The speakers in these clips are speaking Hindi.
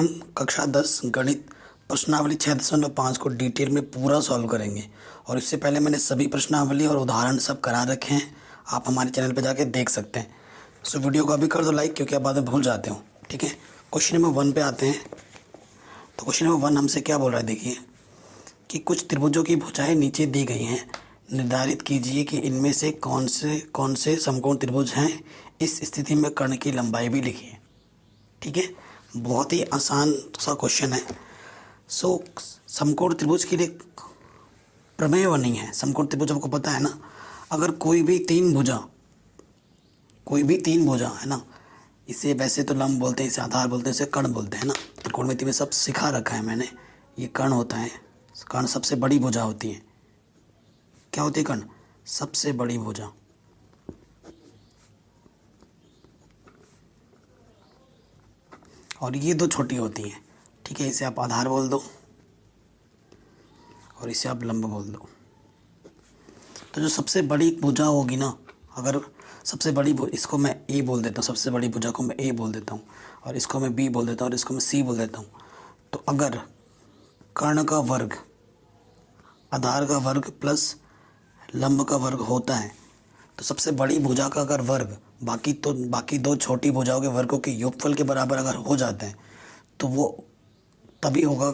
हम कक्षा 10 गणित प्रश्नावली 6.5 को डिटेल में पूरा सॉल्व करेंगे। और इससे पहले मैंने सभी प्रश्नावली और उदाहरण सब करा रखे हैं, आप हमारे चैनल पर जाके देख सकते हैं। सो वीडियो को अभी कर दो लाइक, क्योंकि आप बाद में भूल जाते हो। ठीक है, क्वेश्चन नंबर 1 पे आते हैं। तो क्वेश्चन नंबर 1 हमसे क्या बोल रहा है, देखिए कि कुछ त्रिभुजों की भुजाएं नीचे दी गई हैं, निर्धारित कीजिए कि इनमें से कौन से समकोण त्रिभुज हैं। इस स्थिति में कर्ण की लंबाई भी लिखिए। ठीक है, बहुत ही आसान सा क्वेश्चन है। समकोण त्रिभुज के लिए प्रमेय नहीं है। समकोण त्रिभुज आपको पता है ना, अगर कोई भी तीन भुजा है ना, इसे वैसे तो लंब बोलते हैं, इसे आधार बोलते हैं, इसे कर्ण बोलते हैं ना। त्रिकोणमिति में सब सिखा रखा है मैंने। ये कर्ण होता है, कर्ण सबसे बड़ी भुजा होती है। क्या होती है कर्ण? सबसे बड़ी भुजा। और ये दो छोटी होती हैं। ठीक है, इसे आप आधार बोल दो और इसे आप लंब बोल दो। तो जो सबसे बड़ी भुजा होगी ना, अगर सबसे बड़ी इसको मैं ए बोल देता हूँ, सबसे बड़ी भुजा को मैं ए बोल देता हूँ, और इसको मैं बी बोल देता हूँ, और इसको मैं सी बोल देता हूँ। तो अगर कर्ण का वर्ग आधार का वर्ग प्लस लंब का वर्ग होता है, तो सबसे बड़ी भुजा का अगर वर्ग बाकी दो छोटी भुजाओं के वर्गों के योगफल के बराबर अगर हो जाते हैं, तो वो तभी होगा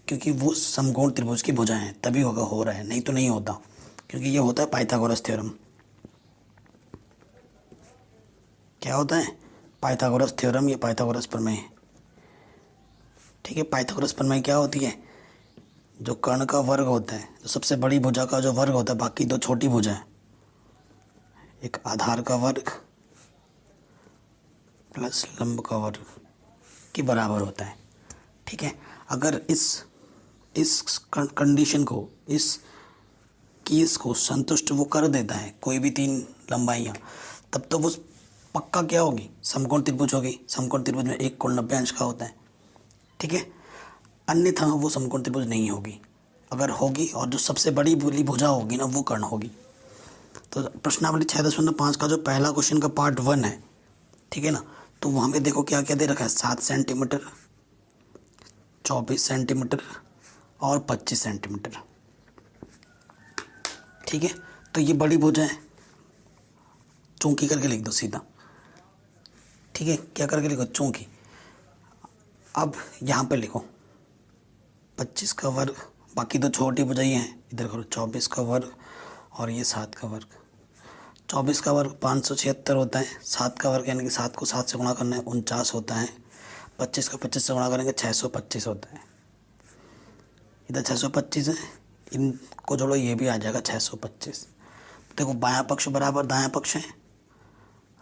क्योंकि वो समकोण त्रिभुज की भुजाएं हैं, तभी होगा, हो रहा है, नहीं तो नहीं होता। क्योंकि ये होता है पाइथागोरस थ्योरम। क्या होता है? पाइथागोरस थ्योरम, ये पाइथागोरस प्रमेय। ठीक है, पाइथागोरस प्रमेय क्या होती है? जो कर्ण का वर्ग होता है, जो सबसे बड़ी भुजा का जो वर्ग होता है, बाकी दो छोटी भुजाएं, एक आधार का वर्ग प्लस लंब का वर्ग के बराबर होता है। ठीक है, अगर इस कंडीशन को, इस केस को संतुष्ट वो कर देता है, कोई भी तीन लंबाइयाँ, तब तो वो पक्का क्या होगी? समकोण त्रिभुज होगी। समकोण त्रिभुज में एक कोण 90 अंश का होता है। ठीक है, अन्यथा वो समकोण त्रिभुज नहीं होगी। अगर होगी और जो सबसे बड़ी भुजा होगी ना, वो कर्ण होगी। तो प्रश्नावली 6.5 का जो पहला क्वेश्चन का पार्ट 1 है, ठीक है ना, तो वहाँ पे देखो क्या क्या दे रखा है। 7 सेंटीमीटर, 24 सेंटीमीटर और 25 सेंटीमीटर। ठीक है, तो ये बड़ी भुजाएं चूंकि करके लिख दो सीधा। ठीक है, क्या करके लिखो? चूंकि। अब यहाँ पे लिखो 25 का वर्ग, बाकी तो छोटी भुजाएं हैं, इधर करो 24 का वर्ग और ये 7 का वर्ग। 24 का वर्ग 576 होता है, 7 का वर्ग यानी कि 7 को 7 से गुणा करना है 49 होता है, 25 को 25 से गुणा करेंगे 625 होता है। इधर 625 है, इनको जोड़ो, ये भी आ जाएगा 625। देखो बायां पक्ष बराबर दायां पक्ष है,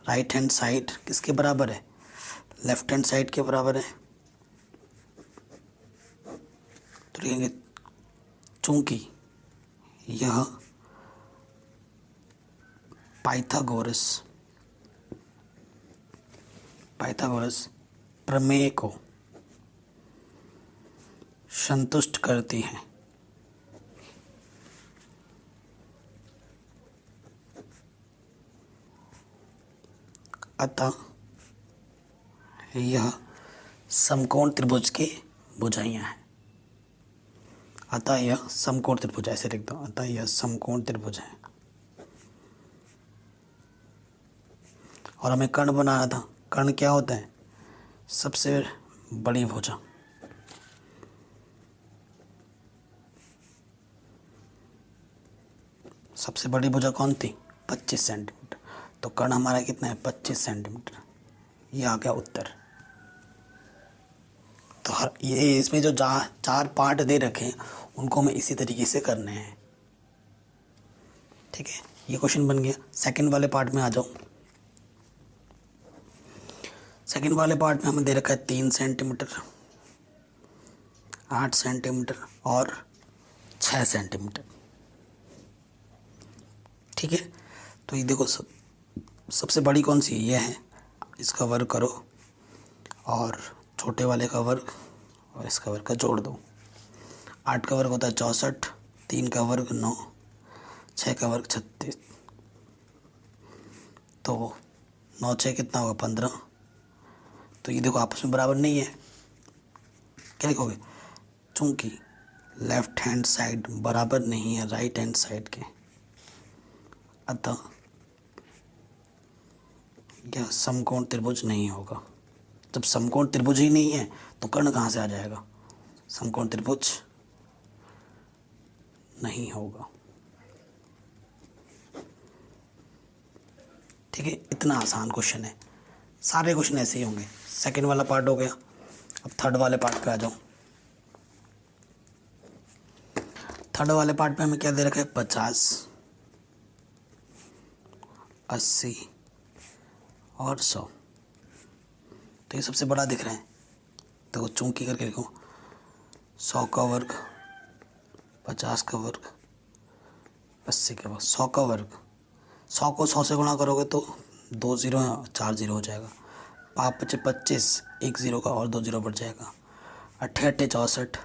राइट हैंड साइड किसके बराबर है? लेफ्ट हैंड साइड के बराबर है। तो लिखेंगे चूंकि यह पाइथागोरस प्रमेय को संतुष्ट करती है, अतः यह समकोण त्रिभुज की भुजाइयाँ हैं। अतः यह समकोण त्रिभुज, ऐसे लिख दो, अतः यह समकोण त्रिभुज है। और हमें कर्ण बनाना था। कर्ण क्या होता है? सबसे बड़ी भुजा। सबसे बड़ी भुजा कौन थी? 25 सेंटीमीटर। तो कर्ण हमारा कितना है? 25 सेंटीमीटर। ये आ गया उत्तर। तो हर ये इसमें जो 4 पार्ट दे रखे हैं, उनको हमें इसी तरीके से करने हैं। ठीक है, ये क्वेश्चन बन गया। सेकंड वाले पार्ट में आ जाओ। सेकंड वाले पार्ट में हमें दे रखा है 3 सेंटीमीटर, 8 सेंटीमीटर और 6 सेंटीमीटर। ठीक है, तो ये देखो सबसे बड़ी कौन सी? ये है। इसका वर्ग करो और छोटे वाले का वर्ग और इसका वर्ग का जोड़ दो। 8 का वर्ग होता है 64, 3 का वर्ग 9, 6 का वर्ग 36। तो 9 6 कितना होगा? 15। तो ये देखो आपस में बराबर नहीं है, क्या लिखोगे? चूंकि लेफ्ट हैंड साइड बराबर नहीं है राइट हैंड साइड के, अतः यह समकोण त्रिभुज नहीं होगा। जब समकोण त्रिभुज ही नहीं है तो कर्ण कहाँ से आ जाएगा? समकोण त्रिभुज नहीं होगा। ठीक है, इतना आसान क्वेश्चन है, सारे क्वेश्चन ऐसे ही होंगे। सेकंड वाला पार्ट हो गया, अब थर्ड वाले पार्ट पे आ जाओ। थर्ड वाले पार्ट में हमें क्या दे रखा है? 50, 80 और 100। तो ये सबसे बड़ा दिख रहा है, देखो चूंकि करके लिखो 100 का वर्ग, 50 का वर्ग, 80 का वर्ग। 100 का वर्ग, 100 को 100 से गुणा करोगे तो 2 0 4 0 हो जाएगा। 5 5 25, 1 0 का और 2 0 बढ़ जाएगा। 8 8 64।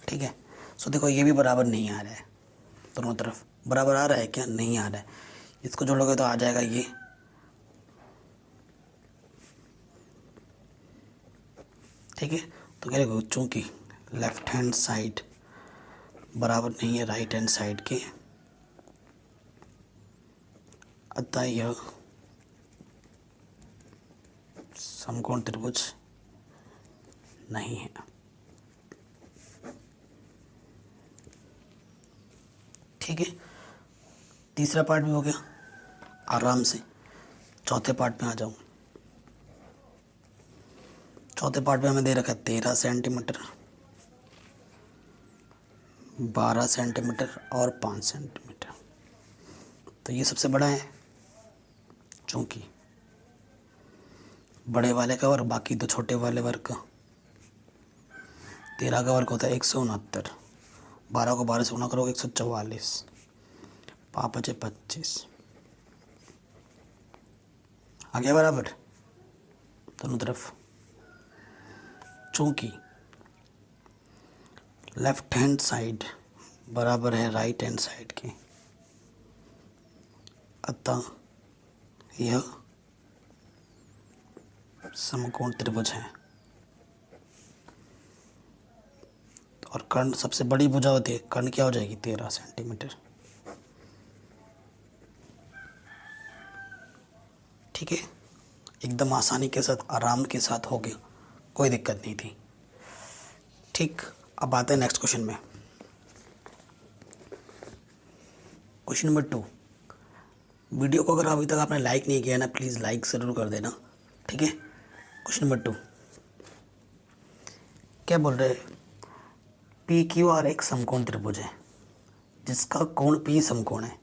ठीक है, सो देखो ये भी बराबर नहीं आ रहा है, दोनों तरफ बराबर आ रहा है क्या? नहीं आ रहा है। इसको जोड़ोगे तो आ जाएगा ये, ठीक है। तो क्या लिखोगे? चूंकि लेफ्ट हैंड साइड बराबर नहीं है राइट हैंड साइड के, अतः यह समकोण त्रिभुज नहीं है। ठीक है, तीसरा पार्ट भी हो गया आराम से। चौथे पार्ट में आ जाऊं। चौथे पार्ट में हमें दे रखा है 13 सेंटीमीटर, 12 सेंटीमीटर और 5 सेंटीमीटर। तो ये सबसे बड़ा है, चूंकि बड़े वाले का वर्ग बाकी तो छोटे वाले वर्ग का। 13 का वर्ग होता है 169, 12 को 12 से गुणा करोगे 144, 5 5 25, आ गया बराबर दोनों तरफ। चूंकि लेफ्ट हैंड साइड बराबर है राइट हैंड साइड के, अतः यह समकोण त्रिभुज है। और कर्ण सबसे बड़ी भुजा होती है, कर्ण क्या हो जाएगी? 13 सेंटीमीटर। ठीक है, एकदम आसानी के साथ आराम के साथ हो गया, कोई दिक्कत नहीं थी। ठीक, अब आते हैं नेक्स्ट क्वेश्चन में। Question number 2। वीडियो को अगर अभी तक आपने लाइक नहीं किया ना, प्लीज़ लाइक ज़रूर कर देना। ठीक है, क्वेश्चन नंबर 2 क्या बोल रहे हैं? पी क्यू आर एक समकोण त्रिभुज है जिसका कोण पी समकोण है।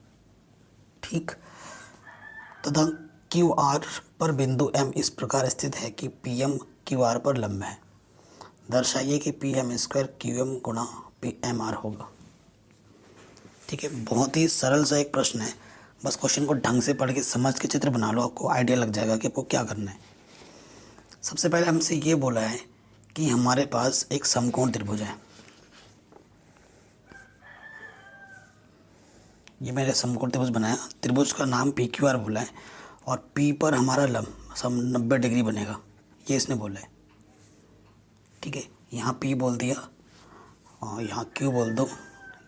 ठीक, तथा क्यू आर पर बिंदु एम इस प्रकार स्थित है कि पी एम क्यू आर पर लंब है। दर्शाइए कि P M square Q M गुणा पी एम आर होगा। ठीक है, बहुत ही सरल सा एक प्रश्न है, बस क्वेश्चन को ढंग से पढ़ के समझ के चित्र बना लो, आपको आइडिया लग जाएगा कि आपको क्या करना है। सबसे पहले हमसे ये बोला है कि हमारे पास एक समकोण त्रिभुज है। ये मैंने समकोण त्रिभुज बनाया, त्रिभुज का नाम पी क्यू आर बोला है, और पी पर हमारा लंब 90 डिग्री बनेगा, ये इसने बोला है। ठीक है, यहाँ पी बोल दिया और यहाँ क्यू बोल दो,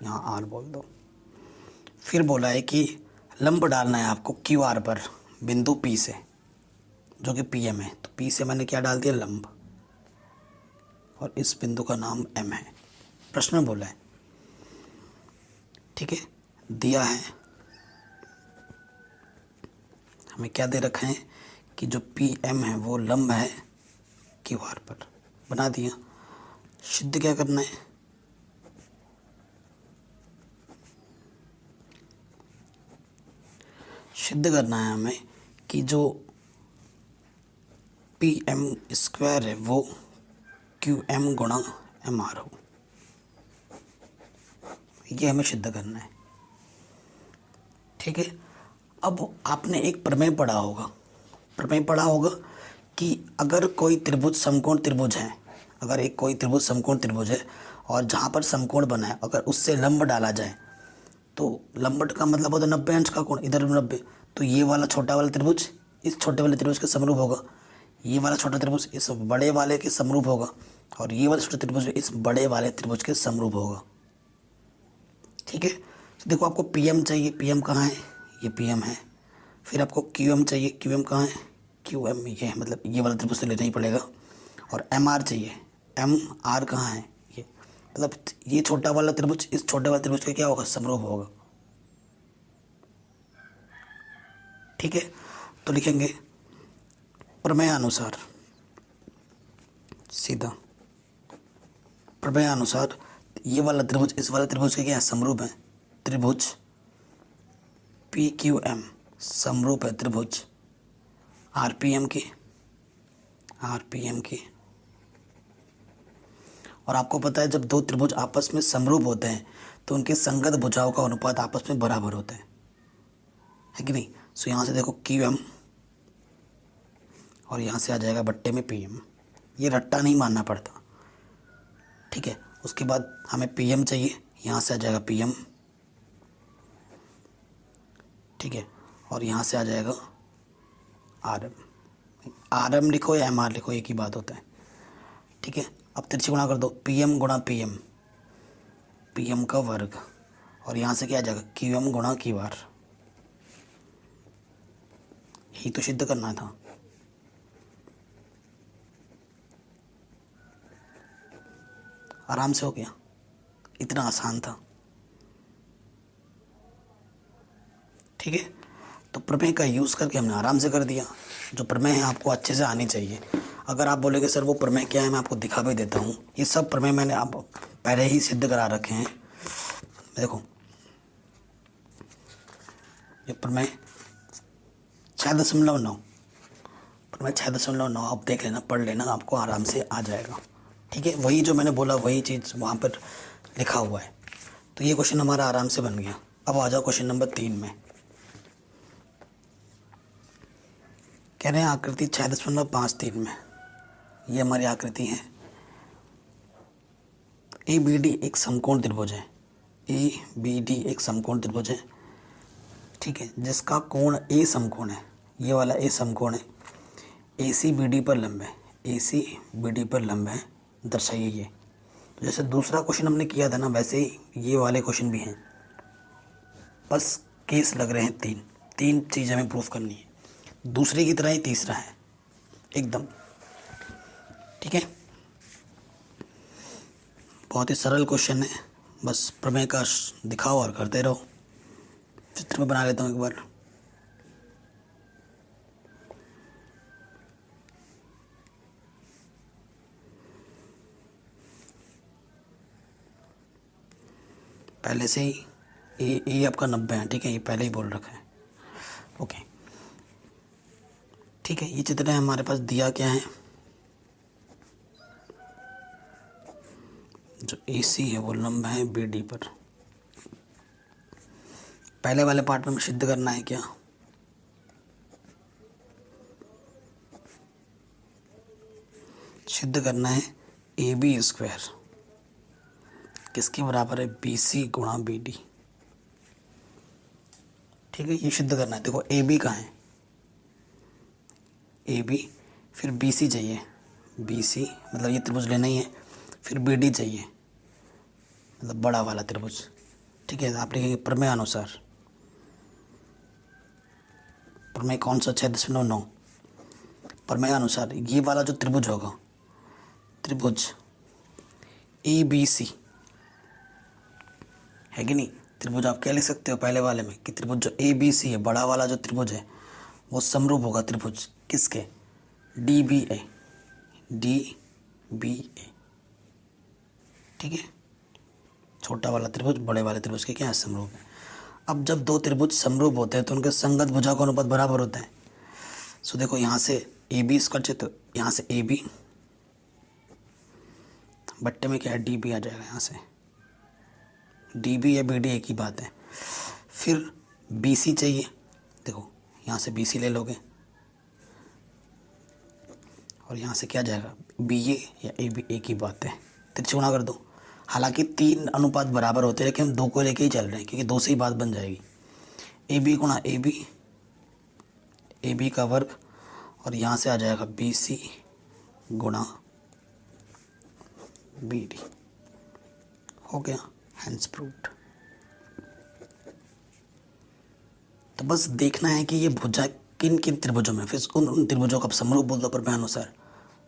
यहाँ आर बोल दो। फिर बोला है कि लंब डालना है आपको क्यू आर पर बिंदु पी से, जो कि पी एम है। तो पी से मैंने क्या डाल दिया? लंब, और इस बिंदु का नाम एम है, प्रश्न में बोला है। ठीक है, दिया है हमें क्या दे रखा है कि जो पी एम है वो लंब है क्यू आर पर, बना दिया। सिद्ध क्या करना है? सिद्ध करना है हमें कि जो पी एम स्क्वायर है वो क्यू एम गुणा एम आर हो, ये हमें सिद्ध करना है। ठीक है, अब आपने एक प्रमेय पढ़ा होगा कि अगर कोई त्रिभुज समकोण त्रिभुज है, अगर एक कोई त्रिभुज समकोण त्रिभुज है और जहाँ पर समकोण बना है अगर उससे लंब डाला जाए तो लंब का मतलब होता है 90 अंश का कोण, इधर 90, तो ये वाला छोटा वाला त्रिभुज इस छोटे वाले त्रिभुज के समरूप होगा। ये वाला छोटा त्रिभुज इस बड़े वाले के समरूप होगा और ये वाला छोटा त्रिभुज इस बड़े वाले त्रिभुज के समरूप होगा। ठीक है, तो देखो आपको पी एम चाहिए, पी एम कहाँ है, ये पी एम है। फिर आपको क्यू एम चाहिए, क्यू एम कहाँ है, क्यू एम ये है, मतलब ये वाला त्रिभुज तो लेना ही पड़ेगा। और एम आर चाहिए, एम आर कहाँ है, ये मतलब ये छोटा वाला त्रिभुज इस छोटे वाले त्रिभुज का क्या होगा, समरूप होगा। ठीक है, तो लिखेंगे प्रमेय अनुसार, सीधा प्रमेय अनुसार ये वाला त्रिभुज इस वाले त्रिभुज के क्या है, समरूप है। त्रिभुज पी क्यू एम समरूप है त्रिभुज आर पी एम की, आर पी एम की। और आपको पता है जब दो त्रिभुज आपस में समरूप होते हैं तो उनके संगत भुजाओं का अनुपात आपस में बराबर होता है कि नहीं। सो यहाँ से देखो क्यू एम और यहाँ से आ जाएगा बट्टे में पी एम, ये रट्टा नहीं मानना पड़ता। ठीक है, उसके बाद हमें पी एम चाहिए, यहाँ से आ जाएगा पी एम। ठीक है, और यहाँ से आ जाएगा आर एम। आर एम लिखो या एम आर लिखो एक ही बात होता है। ठीक है, अब तिरछी गुणा कर दो, पी एम गुणा पी एम, पी एम का वर्ग, और यहाँ से क्या आ जाएगा, क्यू एम गुणा क्यू आर। यही तो सिद्ध करना था। आराम से हो गया, इतना आसान था। ठीक है, तो प्रमेय का यूज़ करके हमने आराम से कर दिया। जो प्रमेय है आपको अच्छे से आनी चाहिए। अगर आप बोलेंगे सर वो प्रमेय क्या है, मैं आपको दिखा भी देता हूँ। ये सब प्रमेय मैंने आप पहले ही सिद्ध करा रखे हैं। देखो ये प्रमेय 6.9, प्रमेय 6.9 आप देख लेना, पढ़ लेना, आपको आराम से आ जाएगा। ठीक है, वही जो मैंने बोला वही चीज़ वहाँ पर लिखा हुआ है। तो ये क्वेश्चन हमारा आराम से बन गया। अब आ जाओ क्वेश्चन नंबर 3 में। कह रहे हैं आकृति 6.53 में, ये हमारी आकृति है। ए बी डी एक समकोण त्रिभुज है, ए बी डी एक समकोण त्रिभुज है। ठीक है, जिसका कोण ए समकोण है, ये वाला ए समकोण है, ए सी बी डी पर लंब है, ए सी बी डी पर लंब है, दर्शाइए ये। तो जैसे दूसरा क्वेश्चन हमने किया था ना, वैसे ही ये वाले क्वेश्चन भी हैं। बस केस लग रहे हैं तीन चीज़ हमें प्रूफ करनी है। दूसरे की तरह ही तीसरा है एकदम। ठीक है, बहुत ही सरल क्वेश्चन है, बस प्रमेय का दिखाओ और करते रहो। चित्र में बना लेता हूँ एक बार। पहले से ही ये आपका 90 है। ठीक है, ये पहले ही बोल रखा है। ओके, ठीक है, ये चित्र है हमारे पास। दिया क्या है, जो ए सी है वो लंब है बी डी पर। पहले वाले पार्ट में सिद्ध करना है क्या, सिद्ध करना है ए बी स्क्वायर किसके बराबर है, बी सी गुणा बी डी। ठीक है, ये सिद्ध करना है। देखो ए बी कहाँ है, ए बी, फिर बी सी चाहिए, बी सी मतलब ये त्रिभुज लेना ही है, फिर बी डी चाहिए मतलब बड़ा वाला त्रिभुज। ठीक है, आप लिखेंगे प्रमेय अनुसार, प्रमेय कौन सा, 6.9। प्रमेय अनुसार ये वाला जो त्रिभुज होगा, त्रिभुज ए बी सी है कि नहीं। त्रिभुज आप क्या लिख सकते हो पहले वाले में कि त्रिभुज जो ए बी सी है, बड़ा वाला जो त्रिभुज है वो समरूप होगा त्रिभुज किसके, डी बी ए, डी बी ए। ठीक है, छोटा वाला त्रिभुज बड़े वाले त्रिभुज के क्या है, समरूप है। अब जब दो त्रिभुज समरूप होते हैं तो उनके संगत भुजा का अनुपात बराबर होता है। सो देखो यहाँ से ए बी इसका चित्र, यहाँ से ए बी बट्टे में क्या है, डी बी आ जाएगा। यहाँ से डी बी या बी डी एक ही बात है। फिर बी सी चाहिए, देखो यहाँ से बी सी ले लोगे और यहाँ से क्या जाएगा, बी ए या ए बी एक ही बात है। तिरछी गुणा कर दो। हालांकि 3 अनुपात बराबर होते हैं लेकिन हम 2 को लेके ही चल रहे हैं क्योंकि 2 से ही बात बन जाएगी। ए बी गुणा ए बी का वर्ग और यहाँ से आ जाएगा BC गुणा BD। हो गया, हैंस प्रूव्ड। तो बस देखना है कि ये भुजा किन किन त्रिभुजों में, फिर उन त्रिभुजों का समरूप बोल दो प्रमेय अनुसार,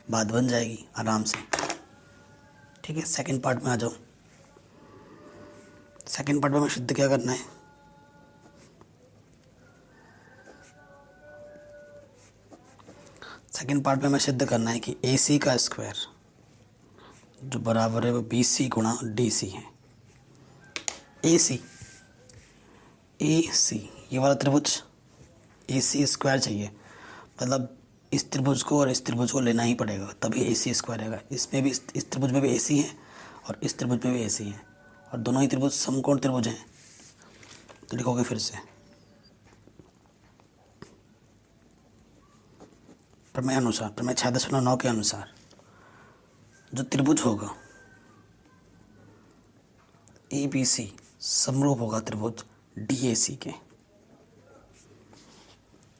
बात बन जाएगी आराम से। ठीक है, सेकंड पार्ट में आ जाओ। सेकंड पार्ट में हमें सिद्ध क्या करना है? सेकंड पार्ट में हमें सिद्ध करना है कि AC का स्क्वायर जो बराबर है वो BC गुणा DC है। AC ये वाला त्रिभुज AC स्क्वायर चाहिए, मतलब इस त्रिभुज को और इस त्रिभुज को लेना ही पड़ेगा, तभी AC स्क्वायर आएगा। इसमें भी, इस त्रिभुज में भी AC है और इस त्रिभुज में भी AC है, और दोनों ही त्रिभुज समकोण त्रिभुज हैं। तो लिखोगे फिर से प्रमेय अनुसार, प्रमेय 6.9 के अनुसार जो त्रिभुज होगा ABC समरूप होगा त्रिभुज DAC के।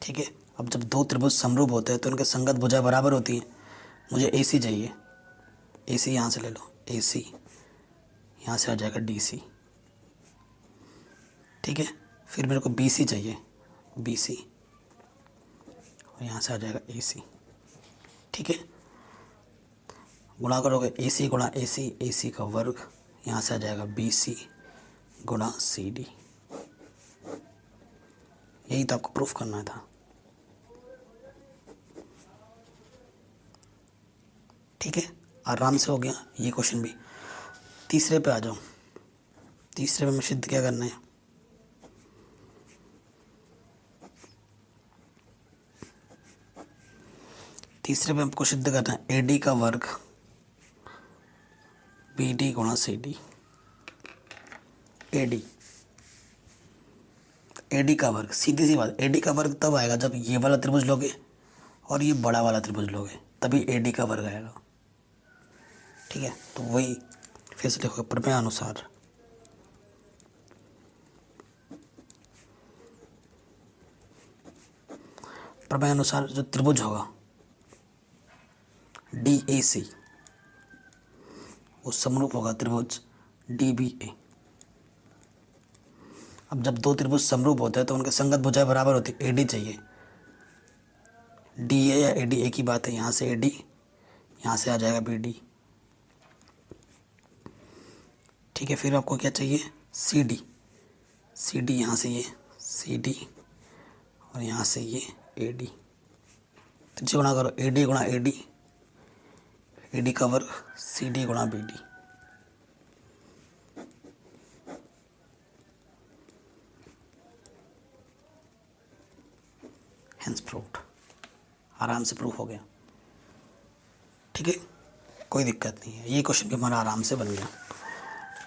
ठीक है, अब जब दो त्रिभुज समरूप होते हैं तो उनके संगत भुजाएं बराबर होती हैं। मुझे AC चाहिए, AC यहाँ से ले लो, AC यहाँ से आ जाएगा DC। ठीक है, फिर मेरे को BC चाहिए, BC और यहाँ से आ जाएगा AC। ठीक है, गुणा करोगे AC गुणा AC, AC का वर्ग, यहाँ से आ जाएगा BC गुणा CD। यही तो आपको प्रूफ करना था। ठीक है, आराम से हो गया ये क्वेश्चन भी। तीसरे पे आ जाओ। तीसरे पे हमें सिद्ध क्या करना है? तीसरे पे हमको सिद्ध करना है AD का वर्ग BD गुणा CD। AD का वर्ग, सीधी सी बात, AD का वर्ग तब आएगा जब ये वाला त्रिभुज लोगे और ये बड़ा वाला त्रिभुज लोगे, तभी AD का वर्ग आएगा। ठीक है, तो वही फिर से लिखो प्रमेय अनुसार जो त्रिभुज होगा DAC वो समरूप होगा त्रिभुज DBA। अब जब दो त्रिभुज समरूप होते हैं तो उनके संगत भुजाएं बराबर होती है। AD चाहिए, DA या AD एक ही बात है। यहाँ से AD, यहाँ से आ जाएगा BD। ठीक है, फिर आपको क्या चाहिए? CD यहाँ से ये CD और यहाँ से ये AD। तो गुणा करो AD गुणा AD का वर्ग CD गुणा BD। हेंस प्रूव्ड, आराम से प्रूफ हो गया। ठीक है, कोई दिक्कत नहीं है, ये क्वेश्चन भी हमारा आराम से बन गया।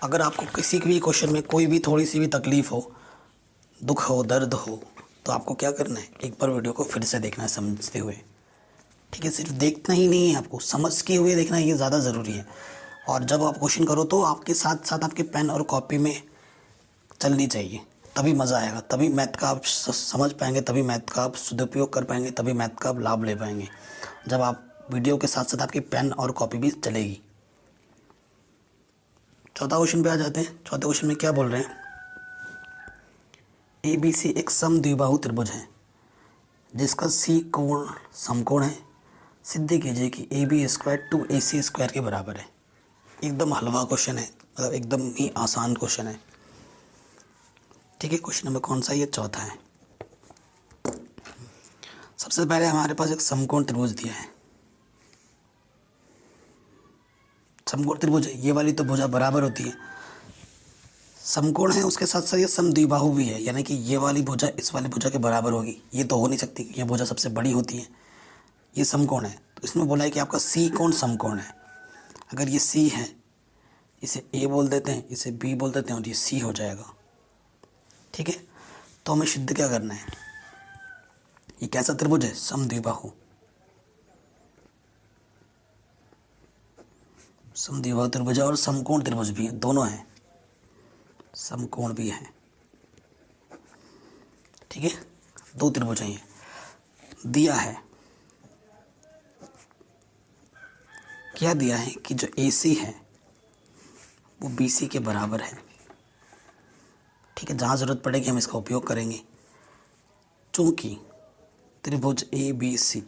अगर आपको किसी भी क्वेश्चन में कोई भी थोड़ी सी भी तकलीफ हो, दुख हो, दर्द हो, तो आपको क्या करना है? एक बार वीडियो को फिर से देखना है समझते हुए। ठीक है, सिर्फ देखना ही नहीं है, आपको समझ के हुए देखना, ये ज़्यादा ज़रूरी है। और जब आप क्वेश्चन करो तो आपके साथ साथ आपके पेन और कॉपी में चलनी चाहिए, तभी मज़ा आएगा, तभी मैथ का आप समझ पाएंगे, तभी मैथ का आप सदुपयोग कर पाएंगे, तभी मैथ का आप लाभ ले पाएंगे, जब आप वीडियो के साथ साथ आपकी पेन और कॉपी भी चलेगी। चौथा क्वेश्चन पे आ जाते हैं। चौथे क्वेश्चन में क्या बोल रहे हैं? ABC एक समद्विबाहु त्रिभुज है जिसका C कोण समकोण है। सिद्ध कीजिए कि AB स्क्वायर 2AC स्क्वायर के बराबर है। एकदम हलवा क्वेश्चन है, मतलब एकदम ही आसान क्वेश्चन है। ठीक है, क्वेश्चन नंबर कौन सा? ये चौथा है। सबसे पहले हमारे पास एक समकोण त्रिभुज दिया है। समकोण त्रिभुज है, ये वाली तो भुजा बराबर होती है, समकोण है, उसके साथ साथ ये समद्विबाहु भी है, यानी कि ये वाली भुजा इस वाली भुजा के बराबर होगी। ये तो हो नहीं सकती, ये भुजा सबसे बड़ी होती है। ये समकोण है, तो इसमें बोला है कि आपका C कोण समकोण है। अगर ये C है, इसे A बोल देते हैं, इसे B बोल देते हैं, और ये C हो जाएगा। ठीक है, तो हमें सिद्ध क्या करना है? ये कैसा त्रिभुज है? समद्विबाहु। समद्विबाहु त्रिभुज है और समकोण त्रिभुज भी है, दोनों हैं, समकोण भी है। ठीक है, दो त्रिभुज हैं, ये दिया है। क्या दिया है कि जो AC है वो BC के बराबर है। ठीक है, जहाँ ज़रूरत पड़ेगी हम इसका उपयोग करेंगे। चूँकि त्रिभुज ABC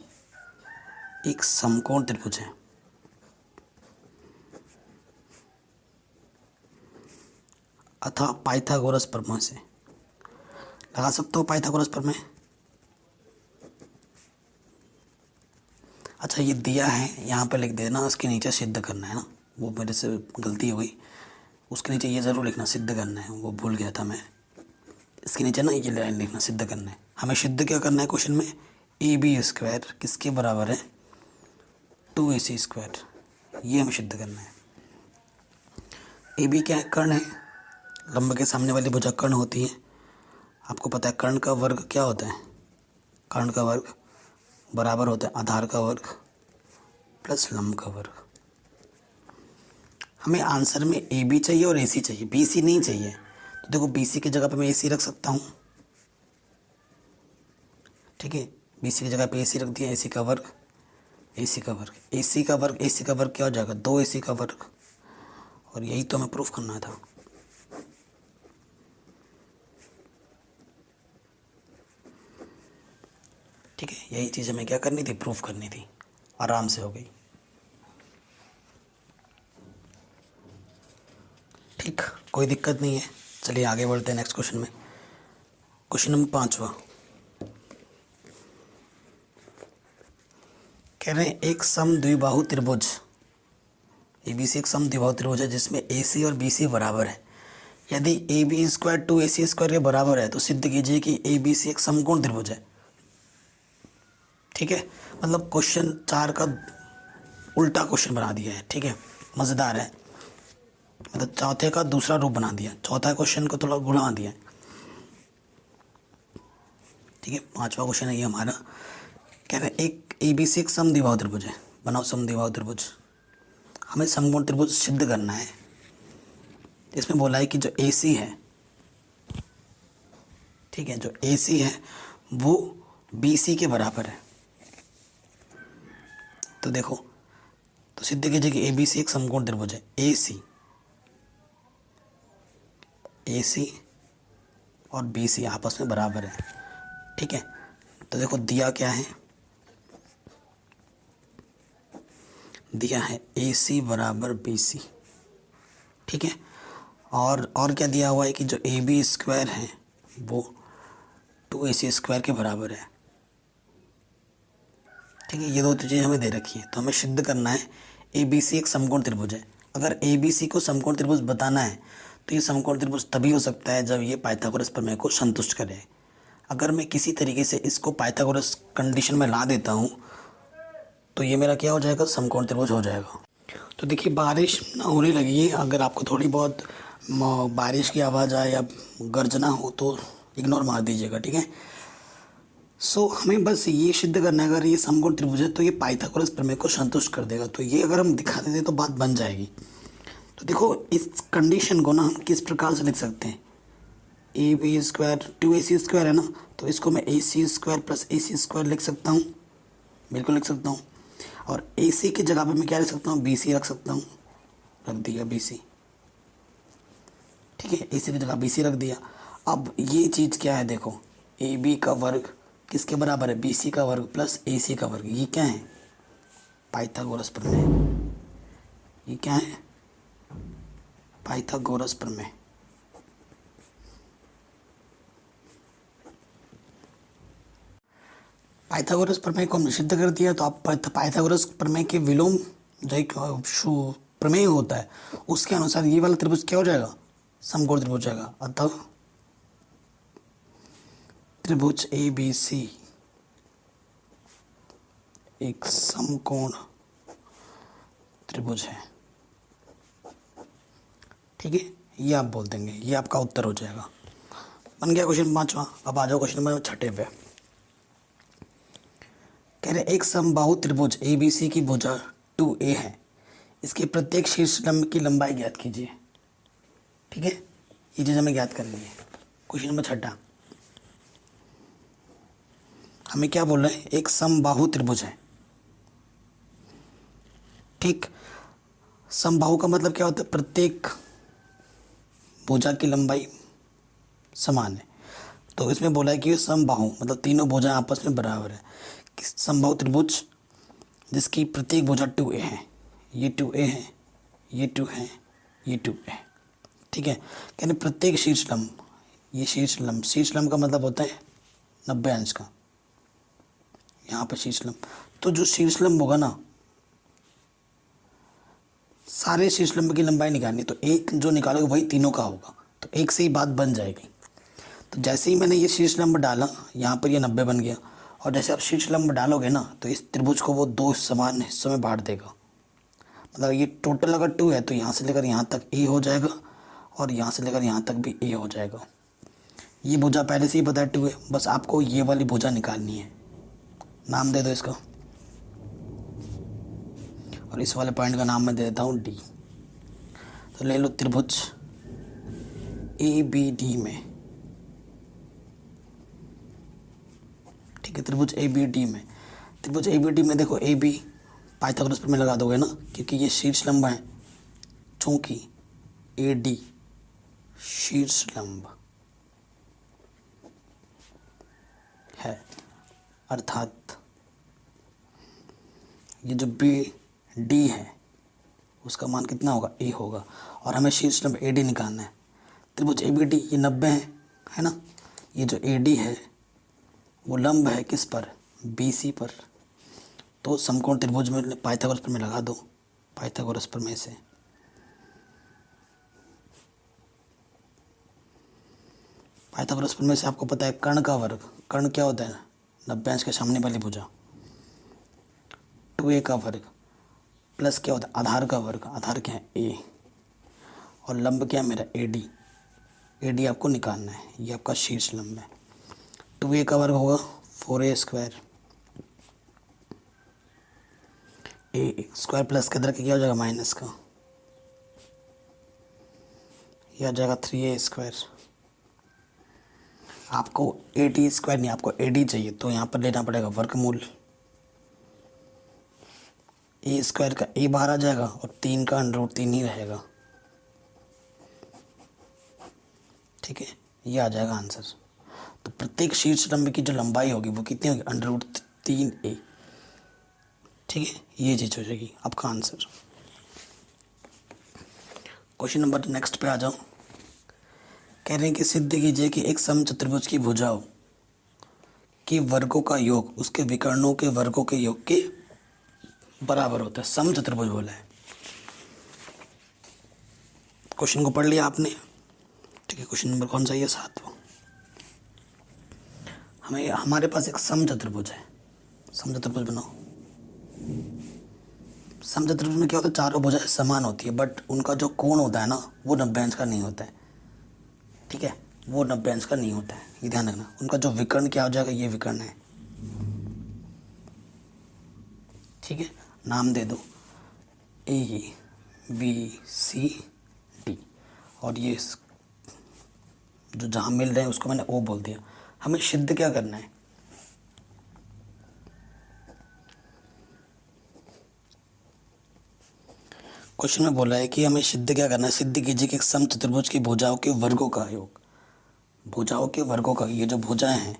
एक समकोण त्रिभुज है, अतः पाइथागोरस प्रमेय से लगा सकते हो पाइथागोरस प्रमेय। अच्छा, ये दिया है यहाँ पे लिख देना, उसके नीचे सिद्ध करना है ना, वो मेरे से गलती हो गई। उसके नीचे ये ज़रूर लिखना, सिद्ध करना है, वो भूल गया था मैं। इसके नीचे ना ये लाइन लिखना, सिद्ध करना है। हमें सिद्ध क्या करना है क्वेश्चन में, AB² किसके बराबर है, 2AC²। ये हमें सिद्ध करना है। AB क्या है, कर्ण है, लंब के सामने वाली भुजा कर्ण होती है। आपको पता है कर्ण का वर्ग क्या होता है, कर्ण का वर्ग बराबर होता है आधार का वर्ग प्लस लंब का वर्ग। हमें आंसर में AB चाहिए और AC चाहिए, BC नहीं चाहिए। तो देखो BC की जगह पे मैं AC रख सकता हूँ। ठीक है, BC की जगह पे AC रख दिया, AC का वर्ग, AC का वर्ग, AC का वर्ग, AC का वर्ग क्या हो जाएगा, 2AC का वर्ग। और यही तो हमें प्रूफ करना था। ठीक है, यही चीज़ हमें क्या करनी थी, प्रूफ करनी थी। आराम से हो गई। ठीक, कोई दिक्कत नहीं है। चलिए आगे बढ़ते हैं नेक्स्ट क्वेश्चन में। क्वेश्चन नंबर 5वां कह रहे हैं एक समद्विबाहु त्रिभुज ABC एक समद्विबाहु त्रिभुज है जिसमें AC और BC बराबर है। यदि AB² 2AC² के बराबर है तो सिद्ध कीजिए कि ABC एक समकोण त्रिभुज है। ठीक है, मतलब क्वेश्चन 4 का उल्टा क्वेश्चन बना दिया है। ठीक है, मज़ेदार है, मतलब चौथे का दूसरा रूप बना दिया, चौथा क्वेश्चन को थोड़ा घुमा दिया। ठीक है, 5वां क्वेश्चन है ये हमारा। कह रहे हैं एक ABC एक समद्विबाहु त्रिभुज है, बनाओ समद्विबाहु त्रिभुज। हमें समकोण त्रिभुज सिद्ध करना है। इसमें बोला है कि जो AC है, ठीक है, जो AC है वो BC के बराबर है। तो देखो, तो सिद्ध कीजिए कि ABC एक समकोण त्रिभुज है। AC और BC आपस में बराबर है। ठीक है, तो देखो दिया क्या है, दिया है AC बराबर BC। ठीक है, और क्या दिया हुआ है कि जो AB² है वो 2AC² के बराबर है। ठीक है, ये दो चीज़ें हमें दे रखी है, तो हमें सिद्ध करना है ABC एक समकोण त्रिभुज है। अगर ABC को समकोण त्रिभुज बताना है तो ये समकोण त्रिभुज तभी हो सकता है जब ये पाइथागोरस प्रमेय को संतुष्ट करे। अगर मैं किसी तरीके से इसको पाइथागोरस कंडीशन में ला देता हूँ तो ये मेरा क्या हो जाएगा, समकोण त्रिभुज हो जाएगा। तो देखिए बारिश ना होने लगी है, अगर आपको थोड़ी बहुत बारिश की आवाज़ आए या गर्जना हो तो इग्नोर मार दीजिएगा। ठीक है, सो हमें बस ये सिद्ध करना है, अगर ये समकोण त्रिभुज है तो ये पाइथागोरस प्रमेय को संतुष्ट कर देगा। तो ये अगर हम दिखा देते तो बात बन जाएगी। तो देखो इस कंडीशन को ना हम किस प्रकार से लिख सकते हैं, AB² 2AC² है ना, तो इसको मैं AC² प्लस AC² लिख सकता हूँ, बिल्कुल लिख सकता हूँ। और AC की जगह पे मैं क्या लिख सकता हूँ, BC रख सकता हूँ, रख दिया BC। ठीक है, AC की जगह BC रख दिया। अब ये चीज़ क्या है, देखो AB का वर्ग किसके बराबर है, BC का वर्ग प्लस AC का वर्ग। ये क्या है, पाइथागोरस प्रमेय। ये क्या है, पाइथागोरस प्रमेय। पाइथागोरस प्रमेय को हमने सिद्ध कर दिया। तो आप पाइथागोरस प्रमेय के विलोम जो एक प्रमेय होता है उसके अनुसार ये वाला त्रिभुज क्या हो जाएगा, समकोण त्रिभुज हो जाएगा। अतः त्रिभुज ABC एक समकोण त्रिभुज है। ठीक है, ये आप बोल देंगे, ये आपका उत्तर हो जाएगा। बन गया क्वेश्चन 5वां। अब आ जाओ क्वेश्चन नंबर 6 पे। कह रहे एक समबाहु त्रिभुज ABC की भुजा 2A है, इसके प्रत्येक शीर्ष लंब की लंबाई ज्ञात कीजिए। ठीक है, ये चीज़ हमें ज्ञात करनी है। क्वेश्चन नंबर 6 हमें क्या बोल रहे हैं, एक समबाहु त्रिभुज है। ठीक, समबाहु का मतलब क्या होता है, प्रत्येक भुजा की लंबाई समान है। तो इसमें बोला है कि ये समबाहु मतलब तीनों भुजाएं आपस में बराबर है। समबाहु त्रिभुज जिसकी प्रत्येक भुजा 2a है, ये 2a है, ये 2 है, ये 2a है। ठीक है, यानी प्रत्येक शीर्षलंब, ये शीर्षलंब का मतलब होता है 90 अंश का, यहाँ पे शीर्षलंब। तो जो शीर्षलंब होगा ना, सारे शीर्षलंब की लंबाई निकालनी, तो एक जो निकालोगे वही तीनों का होगा, तो एक से ही बात बन जाएगी। तो जैसे ही मैंने ये शीर्षलंब डाला, यहाँ पर ये 90 बन गया, और जैसे आप शीर्षलंब डालोगे ना तो इस त्रिभुज को वो 2 समान हिस्सों में बांट देगा। मतलब ये टोटल अगर 2 है तो यहाँ से लेकर यहाँ तक ए हो जाएगा, और यहाँ से लेकर यहाँ तक भी ए हो जाएगा। ये भुजा पहले से ही पता है 2 है, बस आपको ये वाली भुजा निकालनी है। नाम दे दो इसका, और इस वाले पॉइंट का नाम मैं दे देता हूँ डी। तो ले लो त्रिभुज ए बी डी में, ठीक है, त्रिभुज ए बी डी में, त्रिभुज ए बी डी में देखो ए बी पाइथागोरस पर में लगा दोगे ना, क्योंकि ये शीर्षलंब है, चूंकि ए डी शीर्षलंब है, अर्थात ये जो बी डी है उसका मान कितना होगा, ए होगा, और हमें शीर्षलंब ए डी निकालना है। त्रिभुज ए बी डी ये 90 है ना, ये जो ए डी है वो लंब है किस पर, बी सी पर। तो समकोण त्रिभुज में पाइथागोरस पर में लगा दो, पाइथागोरस पर में से पाइथागोरस पर में से आपको पता है कर्ण का वर्ग, कर्ण क्या होता है, 90 अंश के सामने वाली भुजा, 2a का वर्ग प्लस क्या होता है आधार का वर्ग, आधार क्या है a, और लंब क्या है मेरा AD, AD आपको निकालना है, ये आपका शीर्ष लंब है। 2a का वर्ग होगा 4a square, a square plus के अंदर क्या हो जाएगा माइनस का, यह आ जाएगा 3a स्क्वायर। आपको AD स्क्वायर नहीं, आपको AD चाहिए, तो यहाँ पर लेना पड़ेगा वर्गमूल, ए स्क्वायर का ए बाहर आ जाएगा और 3 का √3 ही रहेगा। ठीक है, ये आ जाएगा आंसर। तो प्रत्येक शीर्षलंब की जो लंबाई होगी वो कितनी होगी, √3a। ठीक है, ये चीज़ हो जाएगी आपका आंसर। क्वेश्चन नंबर नेक्स्ट पे आ जाओ। कह रहे हैं कि सिद्ध कीजिए कि एक समचतुर्भुज की भुजाओं के वर्गों का योग उसके विकर्णों के वर्गों के योग के बराबर होता है। समचतुर्भुज बोला है, क्वेश्चन को पढ़ लिया आपने। ठीक है, क्वेश्चन नंबर कौन सा है, 7वां। हमारे पास एक समचतुर्भुज है, समचतुर्भुज बनाओ। समचतुर्भुज में क्या होता है, चारों भुजाएं समान होती है, बट उनका जो कोण होता है ना वो 90 अंश का नहीं होता है। ठीक है, वो 90 अंश का नहीं होता है, ये ध्यान रखना। उनका जो विकर्ण क्या हो जाएगा, ये विकर्ण है। ठीक है, नाम दे दो ABCD, और ये जो जहाँ मिल रहे हैं उसको मैंने O बोल दिया। हमें सिद्ध क्या करना है, क्वेश्चन में बोला है कि हमें सिद्ध क्या करना है। सिद्ध कीजिए कि एक समचतुर्भुज की भुजाओं के वर्गों का योग, भुजाओं के वर्गों का, ये जो भुजाएं हैं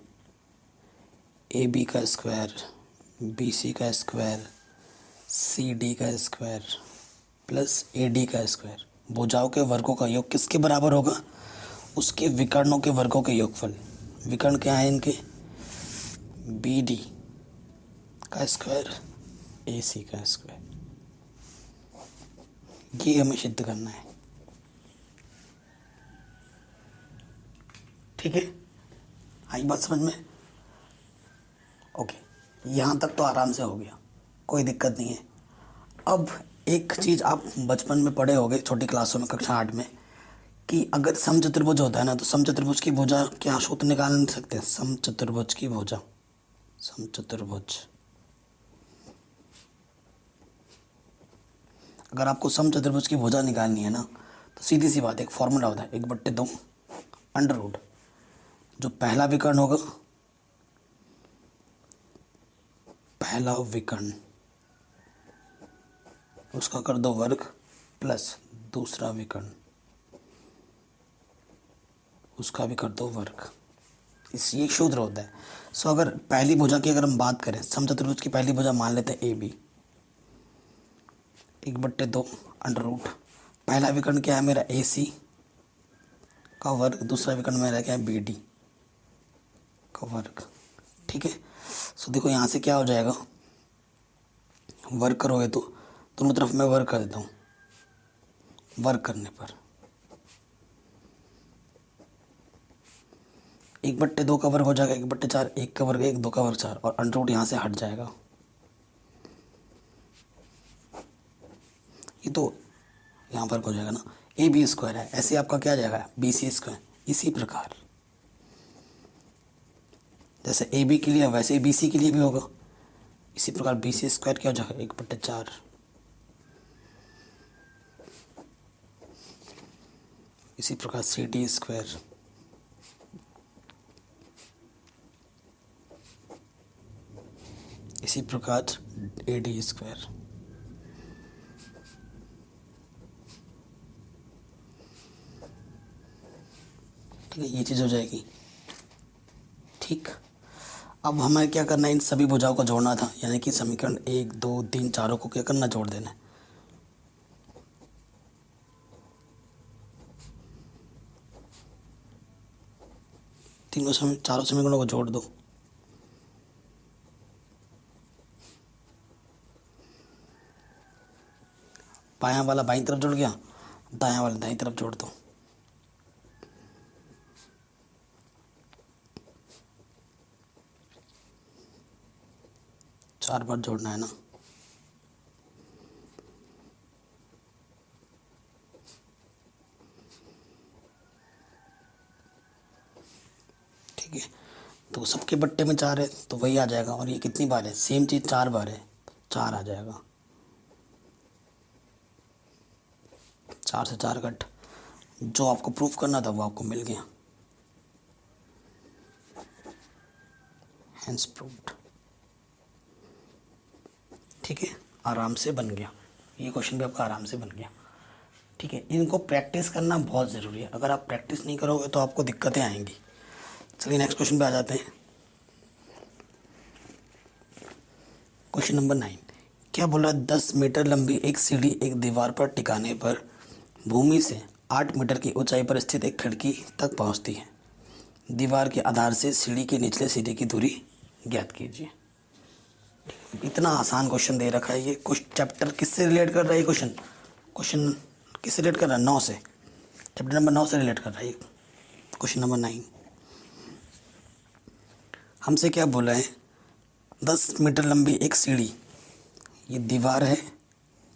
AB का स्क्वायर, BC का स्क्वायर, CD का स्क्वायर प्लस AD का स्क्वायर, भुजाओं के वर्गों का योग किसके बराबर होगा, उसके विकर्णों के वर्गों के योगफल। विकर्ण क्या है इनके, BD का स्क्वायर, AC का स्क्वायर। ये हमें सिद्ध करना है। ठीक है, आई बात समझ में? ओके, यहाँ तक तो आराम से हो गया, कोई दिक्कत नहीं है। अब एक चीज़ आप बचपन में पढ़े होंगे छोटी क्लासों में, कक्षा 8 में, कि अगर समचतुर्भुज होता है ना तो समचतुर्भुज की भुजा क्या सूत्र निकाल नहीं सकते, समचतुर्भुज की भुजा, समचतुर्भुज। अगर आपको समचतुर्भुज की भुजा निकालनी है ना तो सीधी सी बात है, एक फॉर्मूला होता है 1/2 अंडर रूट, जो पहला विकर्ण होगा, पहला विकर्ण उसका कर दो वर्ग, प्लस दूसरा विकर्ण, उसका भी कर दो वर्ग। इस ये सूत्र होता है। सो अगर पहली भुजा की अगर हम बात करें, समचतुर्भुज की पहली भुजा मान लेते हैं ए बी, 1/2 अंडर रूट, पहला विकर्ण क्या है मेरा ए सी का वर्ग, दूसरा विकर्ण मेरा क्या है बी डी का वर्ग। ठीक है। सो देखो यहाँ से क्या हो जाएगा, वर्ग करोगे तो दोनों तरफ मैं वर्ग कर देता हूँ, वर्ग करने पर 1/2 का वर्ग हो जाएगा 1/4, 1 का वर्ग 1, 2 का वर्ग 4, और अंडर रूट यहाँ से हट जाएगा। ये तो यहाँ वर्ग हो जाएगा ना, ए बी स्क्वायर है, ऐसे आपका क्या आ जाएगा बी सी स्क्वायर। इसी प्रकार जैसे ए बी के लिए वैसे ही बी सी के लिए भी होगा। इसी प्रकार बी सी स्क्वायर क्या हो जाएगा 1/4, इसी प्रकार सी डी स्क्वायर, इसी प्रकार ए डी स्क्वायर। ठीक है, ये चीज़ हो जाएगी। ठीक, अब हमें क्या करना है, इन सभी भुजाओं को जोड़ना था, यानी कि समीकरण 1 2 3 चारों को क्या करना, जोड़ देना है। चारों समीकरणों को जोड़ दो। बायां वाला बाईं तरफ जुड़ गया, दायां वाला दाईं तरफ जोड़ दो। चार बार जोड़ना है ना। ठीक है, तो सबके बट्टे में 4 है तो वही आ जाएगा, और ये कितनी बार है, सेम चीज़ 4 बार है, 4 आ जाएगा। 4 से 4 कट, जो आपको प्रूफ करना था वो आपको मिल गया, हैंस प्रूव्ड। ठीक है, आराम से बन गया, ये क्वेश्चन भी आपका आराम से बन गया। ठीक है, इनको प्रैक्टिस करना बहुत ज़रूरी है, अगर आप प्रैक्टिस नहीं करोगे तो आपको दिक्कतें आएंगी। चलिए नेक्स्ट क्वेश्चन पे आ जाते हैं। क्वेश्चन नंबर 9, क्या बोला, 10 मीटर लंबी एक सीढ़ी एक दीवार पर टिकाने पर भूमि से 8 मीटर की ऊंचाई पर स्थित एक खिड़की तक पहुंचती है। दीवार के आधार से सीढ़ी के निचले सिरे की दूरी ज्ञात कीजिए। इतना आसान क्वेश्चन दे रखा है, ये कुछ चैप्टर किससे रिलेट कर रहा है, क्वेश्चन किससे रिलेट कर रहा है, 9 से, चैप्टर नंबर 9 से रिलेट कर रहा है। क्वेश्चन नंबर 9 हमसे क्या बोला है, 10 मीटर लंबी एक सीढ़ी, ये दीवार है,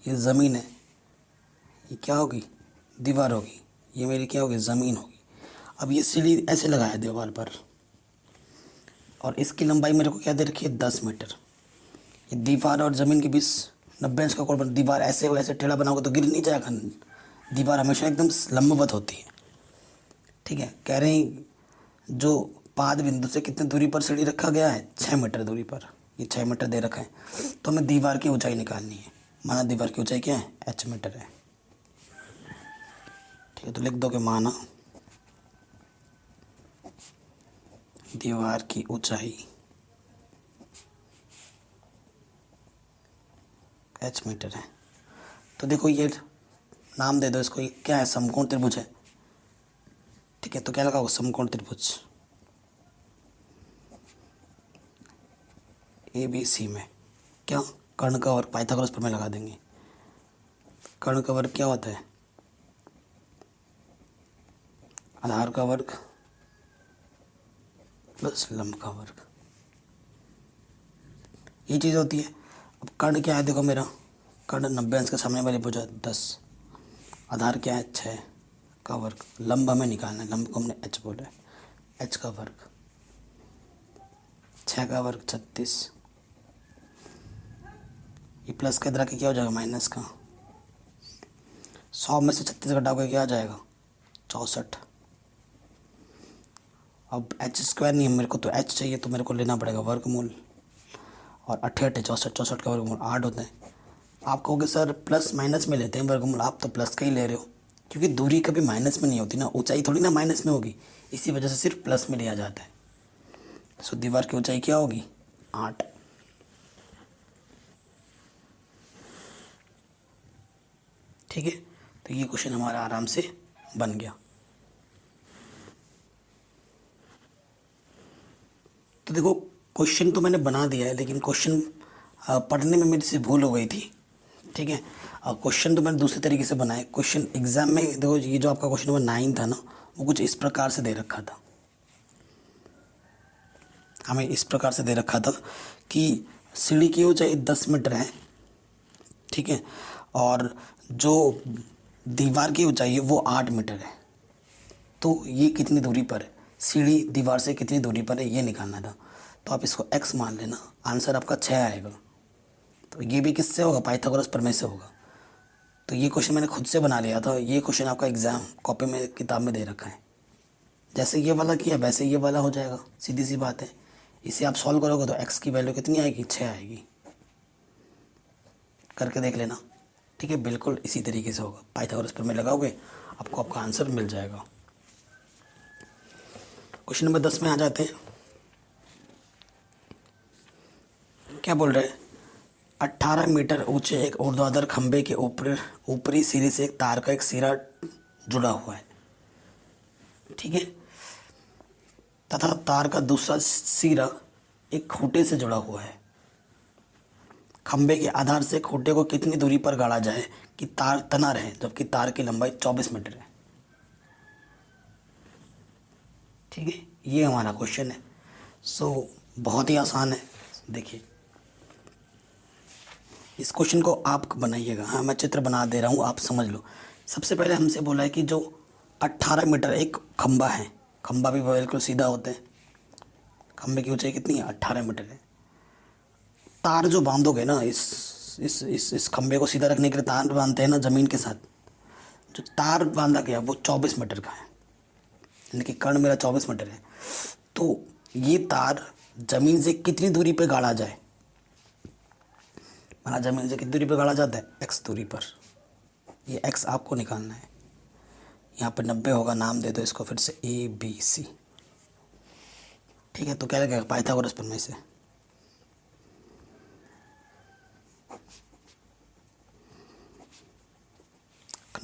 ये ज़मीन है, ये क्या होगी, दीवार होगी, ये मेरी क्या होगी, ज़मीन होगी। अब ये सीढ़ी ऐसे लगाया है दीवार पर, और इसकी लंबाई मेरे को क्या दे रखी है, 10 मीटर। ये दीवार और ज़मीन के बीच 90 इंच का कोण बना, दीवार ऐसे हो ऐसे टेढ़ा बनाओगे तो गिर नहीं जाएगा, दीवार हमेशा एकदम लंबवत होती है। ठीक है, कह रहे हैं जो पाद बिंदु से कितनी दूरी पर सीढ़ी रखा गया है, 6 मीटर दूरी पर, ये 6 मीटर दे रखा है, तो हमें दीवार की ऊंचाई निकालनी है। माना दीवार की ऊंचाई क्या है, h मीटर है। ठीक है, तो लिख दो कि माना दीवार की ऊंचाई h मीटर है। तो देखो ये नाम दे दो इसको, ये क्या है, समकोण त्रिभुज है। ठीक है, तो क्या लगाओ, समकोण त्रिभुज ए बी सी में क्या, कर्ण का वर्ग पाइथागोरस प्रमेय लगा देंगे। कर्ण का वर्ग क्या होता है, आधार का वर्ग प्लस लंब का वर्ग, ये चीज़ होती है। अब कर्ण क्या है, देखो मेरा कर्ण 90 अंश के सामने वाली भुजा 10, आधार क्या है 6 का वर्ग, लंब हमें निकालना है, लंब को हमने h बोला है, h का वर्ग, 6 का वर्ग 36, ये प्लस का इधर के क्या हो जाएगा, माइनस का, 100 में से 36 घटाओगे क्या आ जाएगा, 64। अब h स्क्वायर नहीं है मेरे को, तो h चाहिए, तो मेरे को लेना पड़ेगा वर्गमूल, और 8 64 64 का वर्गमूल 8 होता है, आप कहोगे सर प्लस माइनस में लेते हैं वर्गमूल, आप तो प्लस का ही ले रहे हो, क्योंकि दूरी कभी माइनस में नहीं होती ना, ऊंचाई थोड़ी ना माइनस में होगी, इसी वजह से सिर्फ प्लस में लिया जाता है। सो दीवार की ऊंचाई क्या होगी? 8। ठीक है, तो ये क्वेश्चन हमारा आराम से बन गया। तो देखो क्वेश्चन तो मैंने बना दिया है, लेकिन क्वेश्चन पढ़ने में मेरे से भूल हो गई थी। ठीक है, क्वेश्चन तो मैंने दूसरे तरीके से बनाए। क्वेश्चन एग्जाम में देखो, ये जो आपका क्वेश्चन नंबर 9 था ना, वो कुछ इस प्रकार से दे रखा था, हमें इस प्रकार से दे रखा था कि सीढ़ी की ऊंचाई 10 मीटर है। ठीक है, और जो दीवार की ऊंचाई है वो 8 मीटर है। तो ये कितनी दूरी पर है, सीढ़ी दीवार से कितनी दूरी पर है, ये निकालना था। तो आप इसको x मान लेना, आंसर आपका 6 आएगा। तो ये भी किससे होगा? पाइथागोरस प्रमेय से होगा। तो ये क्वेश्चन मैंने खुद से बना लिया था, ये क्वेश्चन आपका एग्ज़ाम कॉपी में किताब में दे रखा है। जैसे ये वाला किया वैसे ये वाला हो जाएगा, सीधी सी बात है। इसे आप सॉल्व करोगे तो x की वैल्यू कितनी आएगी? 6 आएगी। करके देख लेना। ठीक है, बिल्कुल इसी तरीके से होगा, पाइथागोरस प्रमेय लगाओगे आपको आपका आंसर मिल जाएगा। क्वेश्चन नंबर 10 में आ जाते हैं। क्या बोल रहे हैं? 18 मीटर ऊंचे एक ऊर्ध्वाधर खंभे के ऊपरी सिरे से एक तार का एक सिरा जुड़ा हुआ है। ठीक है, तथा तार का दूसरा सिरा एक खूंटे से जुड़ा हुआ है। खंभे के आधार से खूंटे को कितनी दूरी पर गाड़ा जाए कि तार तना रहे, जबकि तार की लंबाई 24 मीटर है। ठीक है, ये हमारा क्वेश्चन है। सो बहुत ही आसान है। देखिए इस क्वेश्चन को आप बनाइएगा। हाँ, मैं चित्र बना दे रहा हूँ, आप समझ लो। सबसे पहले हमसे बोला है कि जो 18 मीटर एक खंभा है, खंभा भी बिल्कुल सीधा होता है, खंभे की ऊंचाई कितनी है? 18 मीटर है। तार जो बांधोगे ना, इस खंभे को सीधा रखने के लिए तार बांधते हैं ना ज़मीन के साथ, जो तार बांधा गया वो 24 मीटर का है, यानी कि कर्ण मेरा 24 मीटर है। तो ये तार ज़मीन से कितनी दूरी पे गाड़ा जाए? माना ज़मीन से कितनी दूरी पे गाड़ा जाता है? x दूरी पर। ये x आपको निकालना है। यहाँ पे 90 होगा, नाम दे दो इसको फिर से ABC। ठीक है, तो क्या लगेगा? पाइथागोरस प्रमेय से।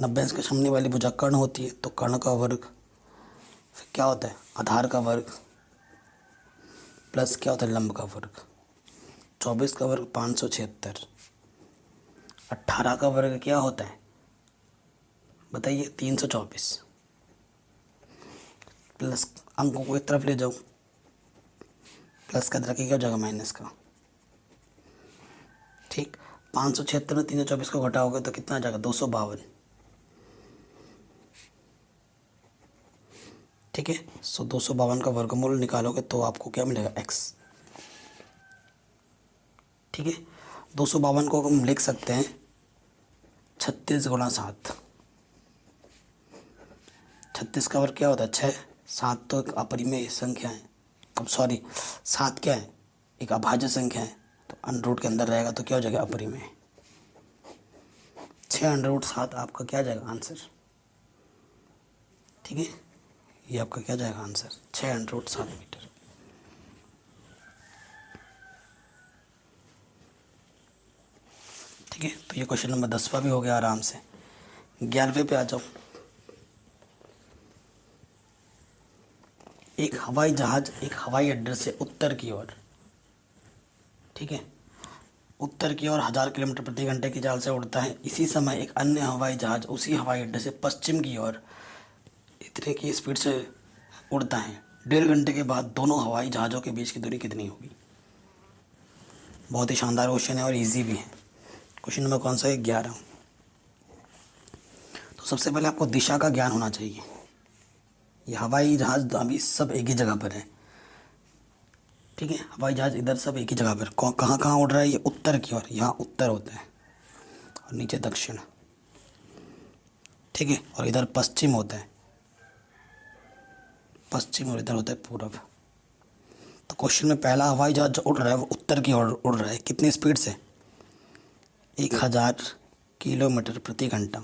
नब्बे अंश के सामने वाली भुजा कर्ण होती है, तो कर्ण का वर्ग फिर क्या होता है? आधार का वर्ग प्लस क्या होता है? लंब का वर्ग। 24 का वर्ग 576। 18 का वर्ग क्या होता है बताइए? 324। प्लस अंकों को एक तरफ ले जाओ, प्लस का रखिए क्या हो जाएगा? माइनस का। ठीक, 576 में 324 को घटाओगे तो कितना आ जाएगा? 252। ठीक है, सो 252 का वर्गमूल निकालोगे तो आपको क्या मिलेगा? x। ठीक है, 252 को हम लिख सकते हैं 36 गुणा 7। 36 का वर्ग क्या होता है? 6। 7 तो एक अपरिमेय संख्या है, अब सॉरी 7 क्या है? एक अभाज्य संख्या है, तो अंडर रूट के अंदर रहेगा तो क्या हो जाएगा? अपरिमेय। 6 अंडर रूट 7 आपका क्या जाएगा? आंसर। ठीक है, ये आपका क्या जाएगा? Answer 6 under root 7 metre. ठीक है, तो ये क्वेश्चन नंबर 10वां भी हो गया आराम से। 11वें पे आ जाओ। एक हवाई जहाज एक हवाई अड्डे से उत्तर की ओर, ठीक है, उत्तर की ओर 1000 किलोमीटर प्रति घंटे की चाल से उड़ता है। इसी समय एक अन्य हवाई जहाज उसी हवाई अड्डे से पश्चिम की ओर इतने की स्पीड से उड़ता है। 1.5 घंटे के बाद दोनों हवाई जहाज़ों के बीच की दूरी कितनी होगी? बहुत ही शानदार क्वेश्चन है और इजी भी है। क्वेश्चन नंबर कौन सा है? 11। तो सबसे पहले आपको दिशा का ज्ञान होना चाहिए। ये हवाई जहाज़ अभी सब एक ही जगह पर है। ठीक है, हवाई जहाज़ इधर सब एक ही जगह पर, कहाँ कहाँ उड़ रहा है? ये उत्तर की ओर, यहाँ उत्तर होता है और नीचे दक्षिण। ठीक है, और इधर पश्चिम होता है, पश्चिम, और इधर होता है पूरब। तो क्वेश्चन में पहला हवाई जहाज जो उड़ रहा है वो उत्तर की ओर उड़ रहा है। कितनी स्पीड से? 1000 किलोमीटर प्रति घंटा,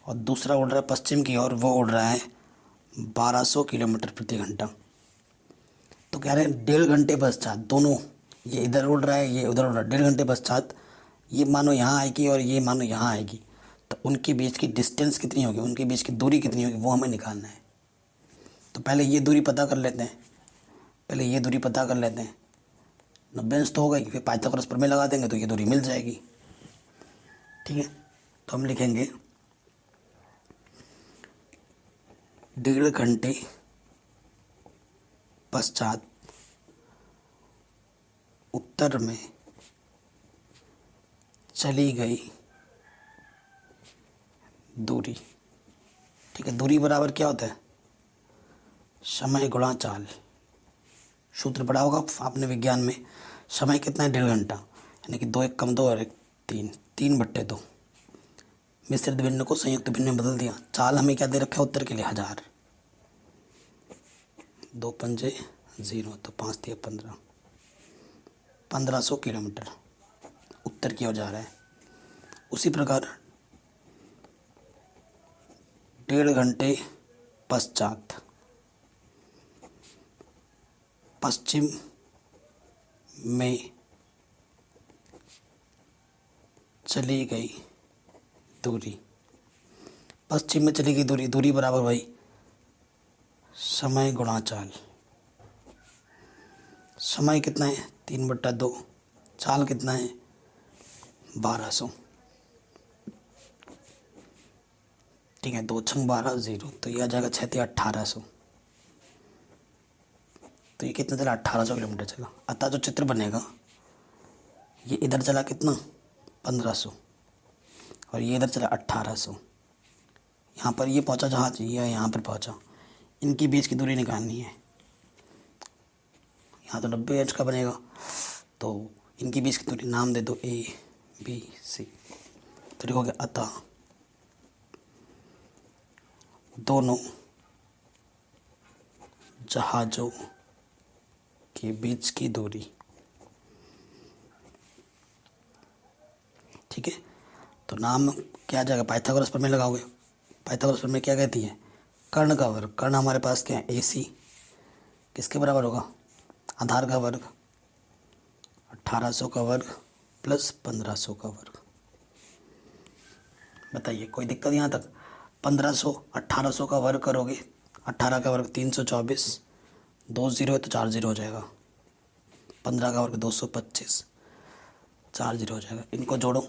और दूसरा उड़ रहा है पश्चिम की ओर, वो उड़ रहा है 1200 किलोमीटर प्रति घंटा। तो कह रहे हैं 1.5 घंटे पश्चात दोनों, ये इधर उड़ रहा है ये उधर उड़ रहा है, 1.5 घंटे पश्चात ये मानो यहाँ आएगी और ये मानो यहाँ आएगी, तो उनके बीच की डिस्टेंस कितनी होगी, उनके बीच की दूरी कितनी होगी, वो हमें निकालना है। तो पहले ये दूरी पता कर लेते हैं, पहले ये दूरी पता कर लेते हैं। 90 अंश तो होगा ही, फिर पाइथागोरस प्रमेय लगा देंगे तो ये दूरी मिल जाएगी। ठीक है, तो हम लिखेंगे 1.5 घंटे पश्चात उत्तर में चली गई दूरी। ठीक है, दूरी बराबर क्या होता है, समय गुणा चाल। सूत्र पढ़ा होगा आपने विज्ञान में, समय कितना है 1.5 घंटा, यानी कि 2 1 कम 2 और 1 3, 3/2। मिश्रित भिन्न को संयुक्त भिन्न में बदल दिया। चाल हमें क्या दे रखा है उत्तर के लिए 1000, 2 पंजे 0, तो 5 3 15, 1500 किलोमीटर उत्तर की ओर जा रहा है। उसी प्रकार 1.5 घंटे पश्चात पश्चिम में चली गई दूरी। पश्चिम में चली गई दूरी, दूरी बराबर वही समय गुणा चाल। समय कितना है 3/2, चाल कितना है 1200। ठीक है, 2 छंग 12 0, तो यह आ जाएगा 6 3 1800। तो ये कितना चला 1800 किलोमीटर चला। अतः जो चित्र बनेगा ये इधर चला कितना 1500, और ये इधर चला 1800। यहाँ पर ये पहुँचा जहाज, ये यहाँ पर पहुँचा, इनकी बीच की दूरी निकालनी है। यहाँ तो 90 अंश का बनेगा, तो इनकी बीच की दूरी नाम दे दो A B C। तो लिखोगे अतः दोनों जहाज़ों के बीच की दूरी। ठीक है, तो नाम क्या आ जाएगा, पाइथागोरस प्रमेय लगाओगे। पाइथागोरस प्रमेय क्या कहती है, कर्ण का वर्ग। कर्ण हमारे पास क्या है AC, किसके बराबर होगा, आधार का वर्ग 1800 का वर्ग प्लस 1500 का वर्ग। बताइए कोई दिक्कत यहाँ तक। 1500 1800 का वर्ग करोगे, 18 का वर्ग 324, 2 0 है तो 4 0 हो जाएगा। 15 का वर्ग 225, 4 0 हो जाएगा। इनको जोड़ो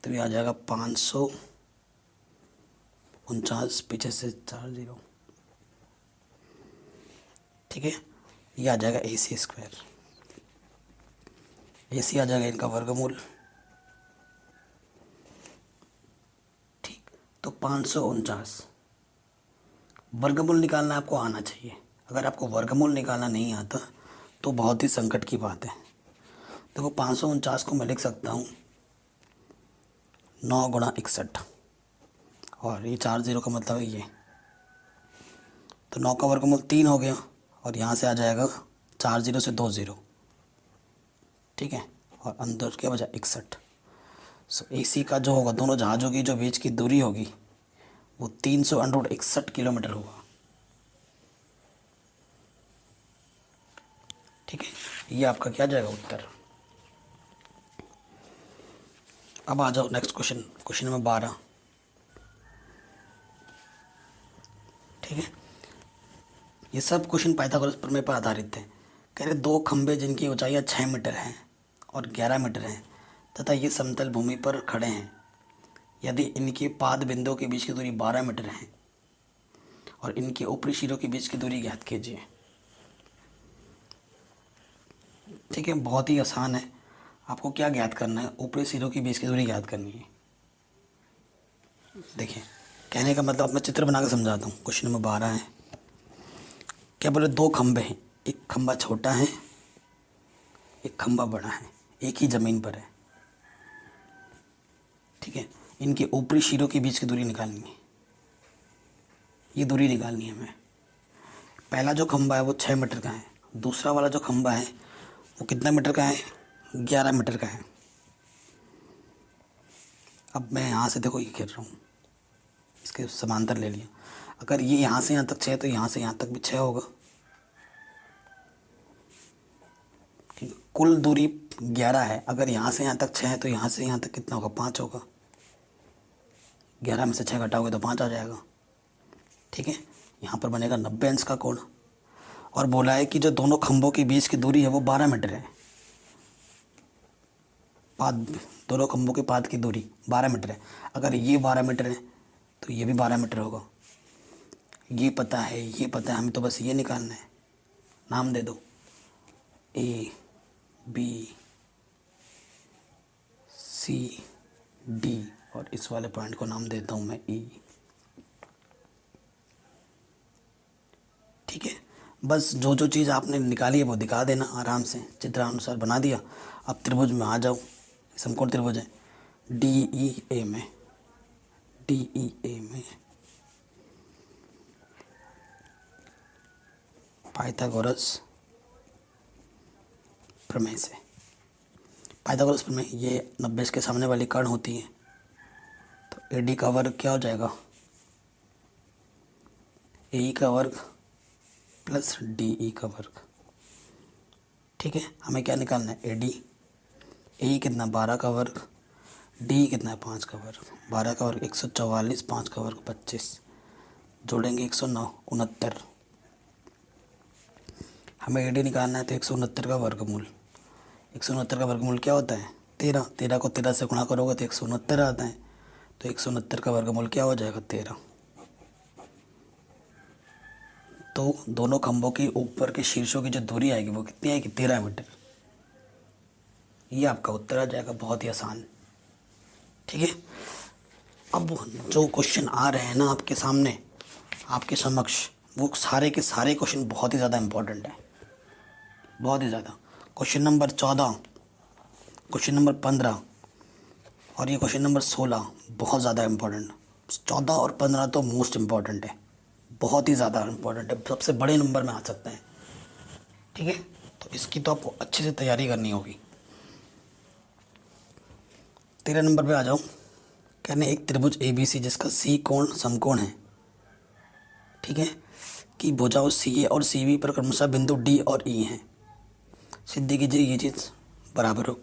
तो ये आ जाएगा 549, पीछे से 4 0। ठीक है, ये आ जाएगा AC²। AC आ जाएगा इनका वर्गमूल। ठीक, तो 549 वर्गमूल निकालना आपको आना चाहिए। अगर आपको वर्गमूल निकालना नहीं आता तो बहुत ही संकट की बात है। देखो 549 को मैं लिख सकता हूँ 9 × 61, और ये 4 0 का मतलब है ये, तो 9 का वर्गमूल 3 हो गया, और यहाँ से आ जाएगा 4 0 से 2 0। ठीक है, और अंदर के बजाय 61। सो AC का जो होगा, दोनों जहाज़ों की जो बीच की दूरी होगी वो 361 किलोमीटर होगा। ठीक है, ये आपका क्या जाएगा उत्तर। अब आ जाओ नेक्स्ट क्वेश्चन, क्वेश्चन नंबर 12। ठीक है, ये सब क्वेश्चन पाइथागोरस प्रमेय पर आधारित थे। कह रहे 2 खंभे जिनकी ऊंचाइयाँ 6 मीटर हैं और 11 मीटर हैं तथा ये समतल भूमि पर खड़े हैं, यदि इनके पाद बिंदुओं के बीच की दूरी 12 मीटर है और इनके ऊपरी सिरों के बीच की दूरी ज्ञात कीजिए। ठीक है, बहुत ही आसान है। आपको क्या ज्ञात करना है, ऊपरी सिरों के बीच की दूरी ज्ञात करनी है। देखिए कहने का मतलब, मैं चित्र बना कर समझाता हूँ। क्वेश्चन नंबर 12 है, क्या बोले 2 खंभे हैं, एक खंभा छोटा है एक खंभा बड़ा है, एक ही ज़मीन पर है। ठीक है, इनके ऊपरी सिरों के बीच की दूरी निकालनी है, ये दूरी निकालनी है हमें। पहला जो खंभा है वो 6 मीटर का है, दूसरा वाला जो खंभा है वो कितना मीटर का है, 11 मीटर का है। अब मैं यहाँ से देखो ये खेल रहा हूँ, इसके समांतर ले लिया। अगर ये यहाँ से यहाँ तक 6 तो यहाँ से यहाँ तक भी 6 होगा, क्योंकि कुल दूरी 11 है। अगर यहाँ से यहाँ तक 6 है तो यहाँ से यहाँ तक कितना होगा, 5 होगा। 11 में से 6 घटाओगे तो 5 आ जाएगा। ठीक है, यहाँ पर बनेगा 90 अंश का कोण। और बोला है कि जो दोनों खंभों के बीच की दूरी है वो 12 मीटर है। पाद, दोनों खंभों के पाद की दूरी 12 मीटर है। अगर ये 12 मीटर है तो ये भी 12 मीटर होगा। ये पता है, ये पता है, हमें तो बस ये निकालना है। नाम दे दो, ए बी सी डी, और इस वाले पॉइंट को नाम देता हूँ मैं ई। ठीक है, बस जो जो चीज़ आपने निकाली है वो दिखा देना आराम से, चित्रानुसार बना दिया। अब त्रिभुज में आ जाओ। समकोण त्रिभुज है डी ई ए में, डी ई ए में पाइथागोरस प्रमेय से, पाइथागोरस प्रमेय, ये 90 के सामने वाली कर्ण होती है। तो ए डी का वर्ग क्या हो जाएगा, ए का वर्ग प्लस डी ई का वर्ग। ठीक है, हमें क्या निकालना है, ए डी। ए कितना 12 का वर्ग, डी कितना है 5 का वर्ग। 12 का वर्ग 144, 5 का वर्ग 25, जोड़ेंगे 109, 69। हमें ए डी निकालना है तो 169 का वर्गमूल। 169 का वर्गमूल क्या होता है, 13। 13 को 13 से गुणा करोगे तो 169 आता है। तो 169 का वर्गमूल क्या हो जाएगा, 13। तो दोनों खंभों के ऊपर के शीर्षों की जो दूरी आएगी वो कितनी आएगी, 13 मीटर। ये आपका उत्तर आ जाएगा, बहुत ही आसान। ठीक है, अब जो क्वेश्चन आ रहे हैं ना आपके सामने, आपके समक्ष, वो सारे के सारे क्वेश्चन बहुत ही ज़्यादा इम्पोर्टेंट है, बहुत ही ज़्यादा। क्वेश्चन नंबर 14, क्वेश्चन नंबर 15 और ये क्वेश्चन नंबर 16 बहुत ज़्यादा इम्पोर्टेंट। 14 और 15 तो मोस्ट इम्पॉर्टेंट है, बहुत ही ज़्यादा इम्पोर्टेंट है, सबसे बड़े नंबर में आ सकते हैं। ठीक है, तो इसकी तो आपको अच्छे से तैयारी करनी होगी। 13 नंबर पे आ जाओ। कहने एक त्रिभुज ए बी सी जिसका सी कोण समकोण है, ठीक है, कि भुजाओं सी ए और सी बी पर क्रमशः बिंदु डी और ई हैं। सिद्ध कीजिए ये चीज़ बराबर हो।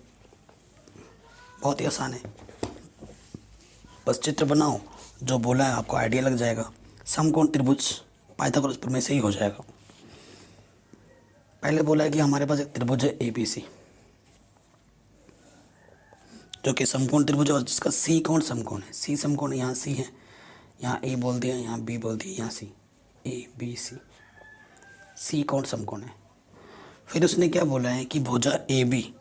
बहुत ही आसान है, बस चित्र बनाओ, जो बोला है आपको आइडिया लग जाएगा। समकोण त्रिभुज पाइथागोरस प्रमेय से ही हो जाएगा। पहले बोला है कि हमारे पास एक त्रिभुज है ए बी सी, जो कि समकोण त्रिभुज है और जिसका सी कोण समकोण है। सी समकोण, यहाँ सी है, यहाँ ए बोल दिया, यहाँ बी बोल दिया, यहाँ सी, ए बी सी, सी कोण समकोण है। फिर उसने क्या बोला है कि भुजा ए बी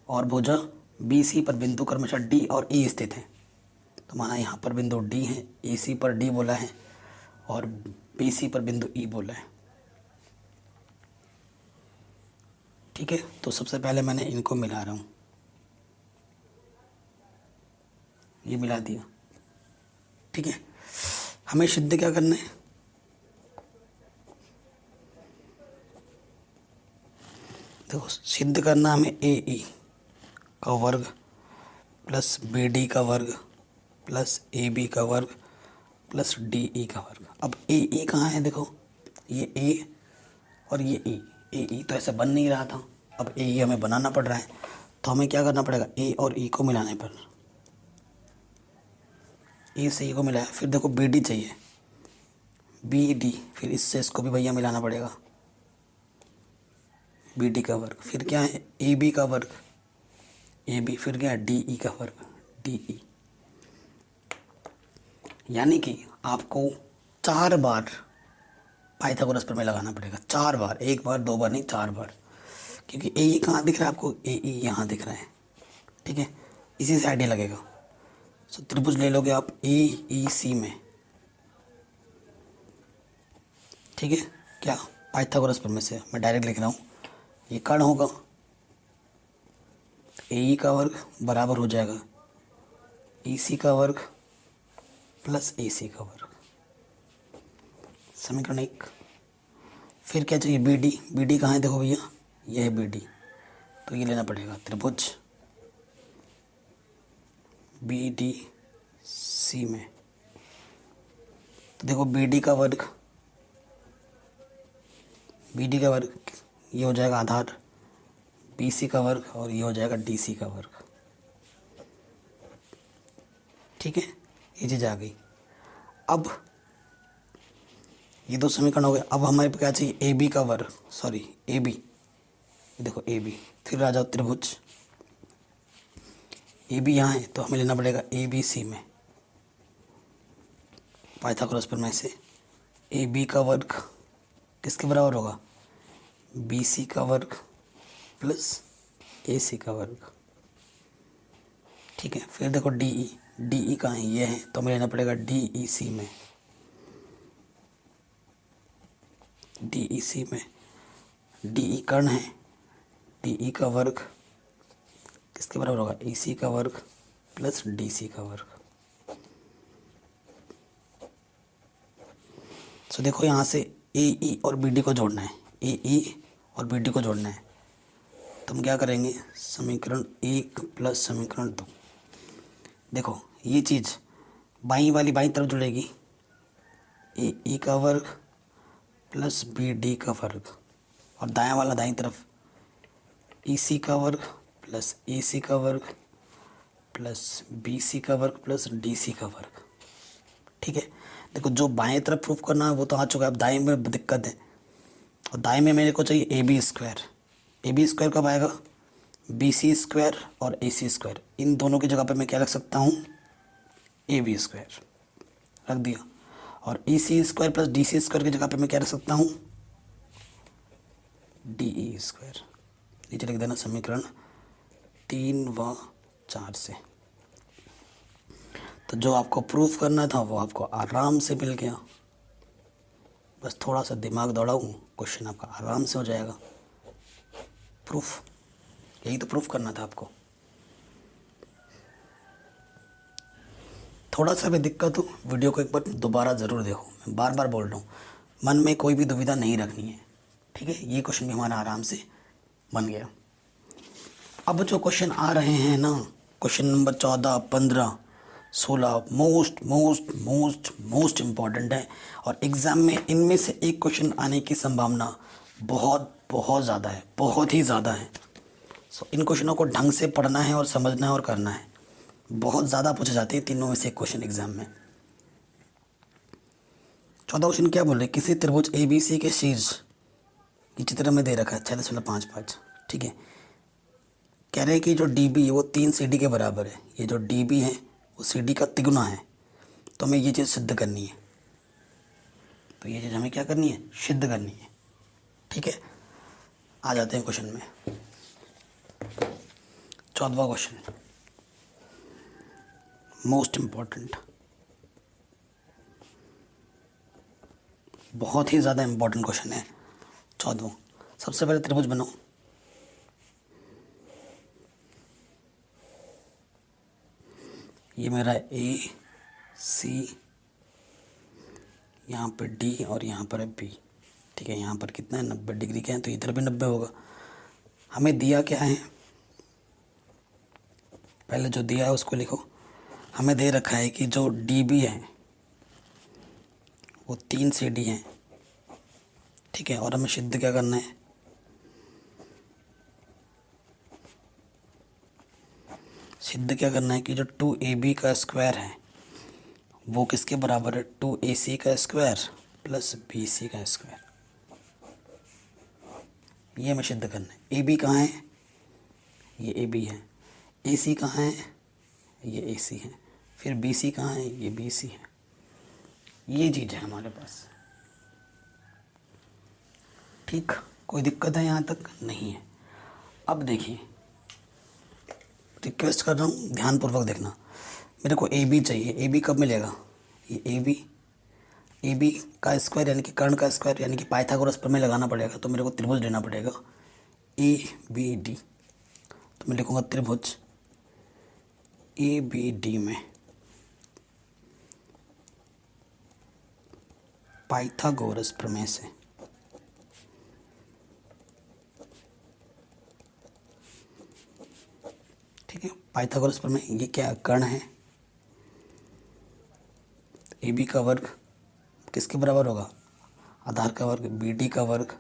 और भुजा बी सी पर बिंदु क्रमशः डी और ई स्थित है। तो माना यहाँ पर बिंदु डी है, ए सी पर डी बोला है और बी सी पर बिंदु ई बोला है। ठीक है, तो सबसे पहले मैंने इनको मिला रहा हूँ, ये मिला दिया। ठीक है, हमें सिद्ध क्या करना है, देखो सिद्ध करना हमें ए ई का वर्ग प्लस बी डी का वर्ग प्लस ए बी का वर्ग प्लस डी ई का वर्ग। अब ए ई कहाँ है, देखो ये ए और ये ई, ए ई तो ऐसे बन नहीं रहा था, अब ए ई हमें बनाना पड़ रहा है। तो हमें क्या करना पड़ेगा, ए और ई को मिलाने पर, ए से ई को मिलाया, फिर देखो बी डी चाहिए, बी डी, फिर इससे इसको भी भैया मिलाना पड़ेगा, बी डी का वर्ग, फिर क्या है ए बी का वर्ग, ए बी, फिर क्या है डी ई का वर्ग, डी ई। यानी कि आपको 4 बार पाइथागोरस प्रमेय लगाना पड़ेगा, 4 बार, 1 बार 2 बार नहीं, 4 बार। क्योंकि ए ई कहाँ दिख रहा है आपको, ए ई यहाँ दिख रहा है। ठीक है, इसी से आइडिया लगेगा। तो त्रिभुज ले लोगे आप ए ई सी में, ठीक है, क्या पाइथागोरस प्रमेय से मैं डायरेक्ट लिख रहा हूँ, ये कर्ण होगा, ए ई का वर्ग बराबर हो जाएगा ई सी का वर्ग प्लस ए सी का वर्ग, समीकरण 1। फिर क्या चाहिए, बी डी, बी डी कहाँ है, देखो भैया ये है बी डी, तो ये लेना पड़ेगा त्रिभुज बी डी सी में। तो देखो बी डी का वर्ग ये हो जाएगा आधार, बी सी का वर्ग और ये हो जाएगा डी सी का वर्ग। ठीक है, ये चीज़ आ गई। अब ये दो समीकरण हो गए। अब हमारे पे क्या चाहिए, ए बी का वर्ग, सॉरी ए बी, देखो ए बी, फिर आ जाओ त्रिभुज। ए बी यहाँ है तो हमें लेना पड़ेगा ए बी सी में, पाइथागोरस प्रमेय से। ए बी का वर्ग किसके बराबर होगा, बी सी का वर्ग प्लस ए सी का वर्ग। ठीक है, फिर देखो डी ई कहाँ है, ये है तो हमें लेना पड़ेगा डी ई सी में, डी ई सी में। डी ई कर्ण है, डी ई का वर्ग किसके बराबर होगा, ई सी का वर्ग प्लस डी सी का वर्ग। तो देखो यहाँ से ए ई और बी डी को जोड़ना है, ए ई और बी डी को जोड़ना है। तो हम क्या करेंगे, समीकरण 1 प्लस समीकरण 2। देखो ये चीज़ बाईं वाली बाईं तरफ जुड़ेगी, ए ई का वर्ग प्लस बी डी का वर्ग, और दायां वाला दाईं तरफ ई सी का वर्ग प्लस ए सी का वर्ग प्लस बी सी का वर्ग प्लस डी सी का वर्ग। ठीक है, देखो जो बाएं तरफ प्रूफ करना है वो तो आ चुका है, अब दाएं में दिक्कत है। और दाएं में मेरे को चाहिए A B square. A B square कब आएगा, बी सी स्क्वायर और ए सी स्क्वायर, इन दोनों की जगह पे मैं क्या रख सकता हूँ, ए बी स्क्वायर रख दिया। और E C square plus D C square की जगह पे मैं क्या रख सकता हूँ, डी ई स्क्वायर। नीचे लिख देना समीकरण 3 व 4 से। तो जो आपको प्रूफ करना था वो आपको आराम से मिल गया, बस थोड़ा सा दिमाग दौड़ाऊँ, क्वेश्चन आपका आराम से हो जाएगा। प्रूफ, यही तो प्रूफ करना था आपको। थोड़ा सा भी दिक्कत हो, वीडियो को एक बार दोबारा ज़रूर देखो, मैं बार बार बोल रहा हूँ, मन में कोई भी दुविधा नहीं रखनी है। ठीक है, ये क्वेश्चन भी हमारा आराम से बन गया। अब जो क्वेश्चन आ रहे हैं ना, question number 14, 15, 16 most most most most important है, और एग्ज़ाम में इनमें से एक क्वेश्चन आने की संभावना बहुत बहुत ज़्यादा है, बहुत ही ज़्यादा है। सो इन क्वेश्चनों को ढंग से पढ़ना है और समझना है और करना है। बहुत ज़्यादा पूछे जाते हैं तीनों में से एक क्वेश्चन एग्जाम में। 14 क्वेश्चन क्या बोल रहे हैं, किसी त्रिभुज ए बी सी के शीर्ष की चित्र में दे रखा है 46.55। ठीक है, कह रहे हैं कि जो डी बी है वो 3 सी डी के बराबर है। ये जो डी बी है वो सी डी का तिगुना है, तो हमें ये चीज़ सिद्ध करनी है। तो ये चीज़ हमें क्या करनी है, सिद्ध करनी है। ठीक है, आ जाते हैं क्वेश्चन में। 14वां क्वेश्चन मोस्ट इम्पॉर्टेंट, बहुत ही ज़्यादा इम्पॉर्टेंट क्वेश्चन है 14वां। सबसे पहले त्रिभुज बनाओ। ये मेरा ए सी, यहाँ पर डी और यहाँ पर है बी। ठीक है, यहाँ पर कितना है, 90 डिग्री का है, तो इधर भी 90 होगा। हमें दिया क्या है, पहले जो दिया है उसको लिखो। हमें दे रखा है कि जो डी बी है वो 3 सी डी है। ठीक है, और हमें सिद्ध क्या करना है, सिद्ध क्या करना है कि जो 2ab का स्क्वायर है वो किसके बराबर है, 2ac का स्क्वायर प्लस bc का स्क्वायर। ये हमें सिद्ध करना है। ab कहाँ है, ये ab है। ac कहाँ है, ये ac है। फिर bc कहाँ है, ये bc है। ये चीज़ है हमारे पास। ठीक, कोई दिक्कत है यहाँ तक, नहीं है। अब देखिए, रिक्वेस्ट कर रहा हूँ ध्यानपूर्वक देखना। मेरे को ए बी चाहिए। ए बी कब मिलेगा, ये ए बी का स्क्वायर यानी कि कर्ण का स्क्वायर यानी कि पाइथागोरस प्रमेय लगाना पड़ेगा। तो मेरे को त्रिभुज लेना पड़ेगा ए बी डी। तो मैं लिखूँगा त्रिभुज ए बी डी में पाइथागोरस प्रमेय से ठीक है, पाइथागोरस प्रमेय, ये क्या कर्ण है, ए बी का वर्ग किसके बराबर होगा, आधार का वर्ग बी डी का वर्ग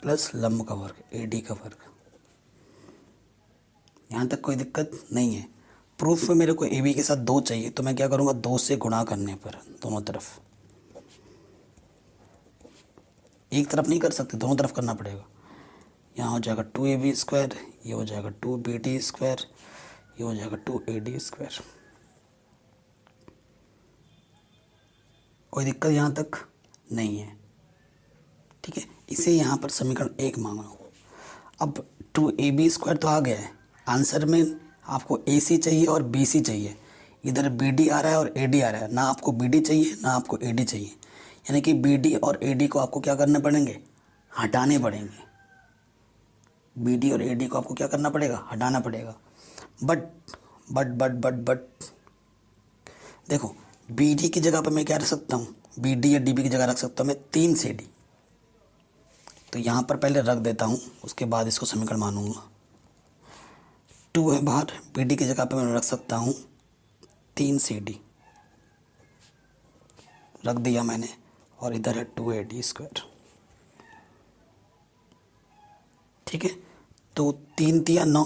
प्लस लंब का वर्ग ए डी का वर्ग। यहाँ तक कोई दिक्कत नहीं है। प्रूफ में मेरे को ए बी के साथ 2 चाहिए, तो मैं क्या करूँगा, 2 से गुणा करने पर दोनों तरफ, एक तरफ नहीं कर सकते, दोनों तरफ करना पड़ेगा। यहाँ हो जाएगा 2ab², ये हो जाएगा 2bd², ये हो जाएगा 2ad²। कोई दिक्कत यहाँ तक नहीं है, ठीक है। इसे यहाँ पर समीकरण 1 मांग रहा हूँ। अब 2ab² तो आ गया है, आंसर में आपको ac चाहिए और bc चाहिए। इधर bd आ रहा है और ad आ रहा है, ना आपको bd चाहिए ना आपको ad चाहिए, यानी कि bd और ad को आपको क्या करने पड़ेंगे, हटाने पड़ेंगे। bd और ad को आपको क्या करना पड़ेगा, हटाना पड़ेगा। बट देखो, bd की जगह पर मैं क्या रख सकता हूँ, bd या db की जगह रख सकता हूँ मैं 3cd। तो यहाँ पर पहले रख देता हूँ, उसके बाद इसको समीकरण मानूंगा। 2 है बाहर, bd की जगह पर मैं रख सकता हूँ 3cd, रख दिया मैंने, और इधर है 2ad², ठीक है। तो 3 तिया 9,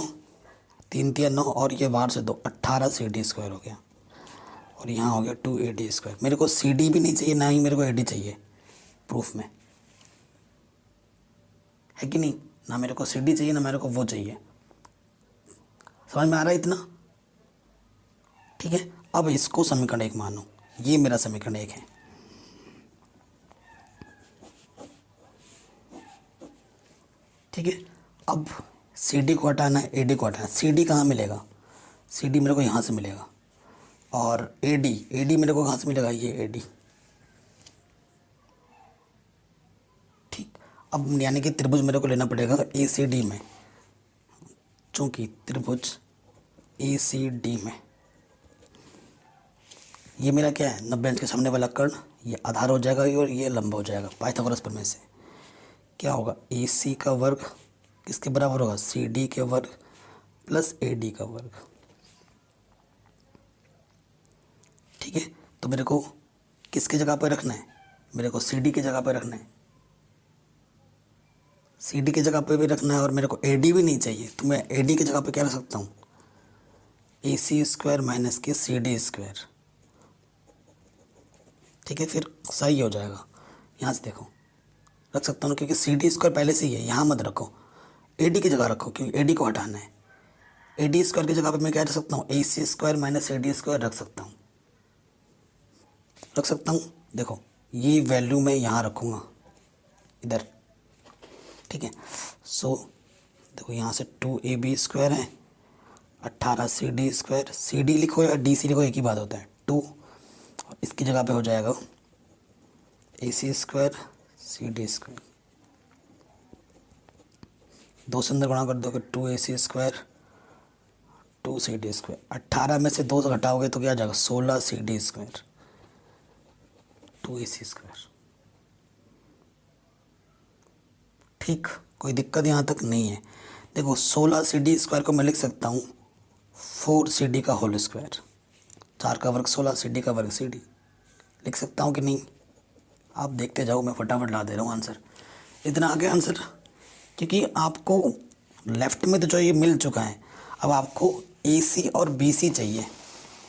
3 तिया 9 और ये बाहर से 2, 18cd² हो गया, और यहाँ हो गया 2ad²। मेरे को cd भी नहीं चाहिए, ना ही मेरे को ad चाहिए प्रूफ में, है कि नहीं, ना मेरे को cd चाहिए ना मेरे को वो चाहिए। समझ में आ रहा है इतना, ठीक है। अब इसको समीकरण 1 मानो, ये मेरा समीकरण 1 है, ठीक है। अब CD को हटाना है, AD को हटाना है। CD कहाँ मिलेगा, CD मेरे को यहाँ से मिलेगा, और AD मेरे को कहाँ से मिलेगा, ये AD, ठीक। अब यानी कि त्रिभुज मेरे को लेना पड़ेगा ACD में, चूँकि त्रिभुज ACD में ये मेरा क्या है, 90 अंश के सामने वाला कर्ण, ये आधार हो जाएगा और ये लंब हो जाएगा। पाइथागोरस प्रमेय से क्या होगा, AC का वर्ग किसके बराबर होगा, CD के वर्ग प्लस AD का वर्ग, ठीक है। तो मेरे को किसकी जगह पर रखना है, मेरे को CD की जगह पर रखना है, CD की जगह पर भी रखना है, और मेरे को AD भी नहीं चाहिए, तो मैं AD की जगह पर क्या रख सकता हूँ, AC² माइनस के CD², ठीक है। फिर सही हो जाएगा, यहाँ से देखो रख सकता हूँ, क्योंकि CD² पहले से ही है, यहाँ मत रखो, AD की जगह रखो, क्योंकि AD को हटाना है। AD² की जगह पर मैं क्या रख सकता हूँ, AC² माइनस AD² रख सकता हूँ, देखो ये वैल्यू मैं यहाँ रखूँगा इधर, ठीक है। सो देखो यहाँ से 2ab² है, 18cd², CD लिखो या DC लिखो एक ही बात होता है, 2, और इसकी जगह पे हो जाएगा AC² CD², 2 से अंदर गुणा कर दोगे 2AC² 2CD², 18 में से 2 से घटाओगे तो क्या आ जाएगा, 16cd², 2AC², ठीक। कोई दिक्कत यहाँ तक नहीं है। देखो 16cd² को मैं लिख सकता हूँ 4cd का होल स्क्वायर, 4 का वर्ग 16, CD का वर्ग CD, लिख सकता हूँ कि नहीं, आप देखते जाओ, मैं फटाफट ला दे रहा हूँ आंसर। इतना आगे आंसर, क्योंकि आपको लेफ्ट में तो जो ये मिल चुका है, अब आपको AC और BC चाहिए,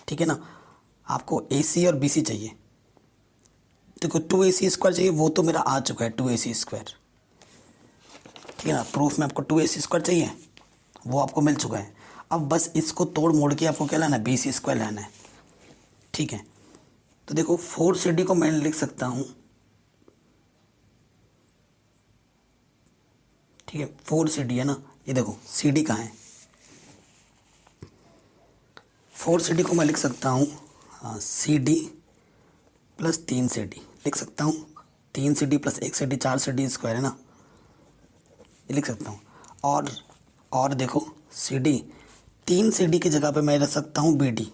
ठीक है ना, आपको AC और BC चाहिए। देखो 2AC² चाहिए, वो तो मेरा आ चुका है 2AC², ठीक है ना, प्रूफ में आपको 2AC² चाहिए, वो आपको मिल चुका है। अब बस इसको तोड़ मोड़ के आपको क्या लाना है, BC² लाना है, ठीक है। तो देखो 4CD को मैं लिख सकता हूँ, ठीक है, 4CD है ना, ये देखो CD कहाँ है, 4CD को मैं लिख सकता हूँ CD प्लस 3CD लिख सकता हूँ, 3CD प्लस 1CD 4CD² है ना, ये लिख सकता हूँ। और देखो CD, 3CD की जगह पे मैं रख सकता हूँ BD,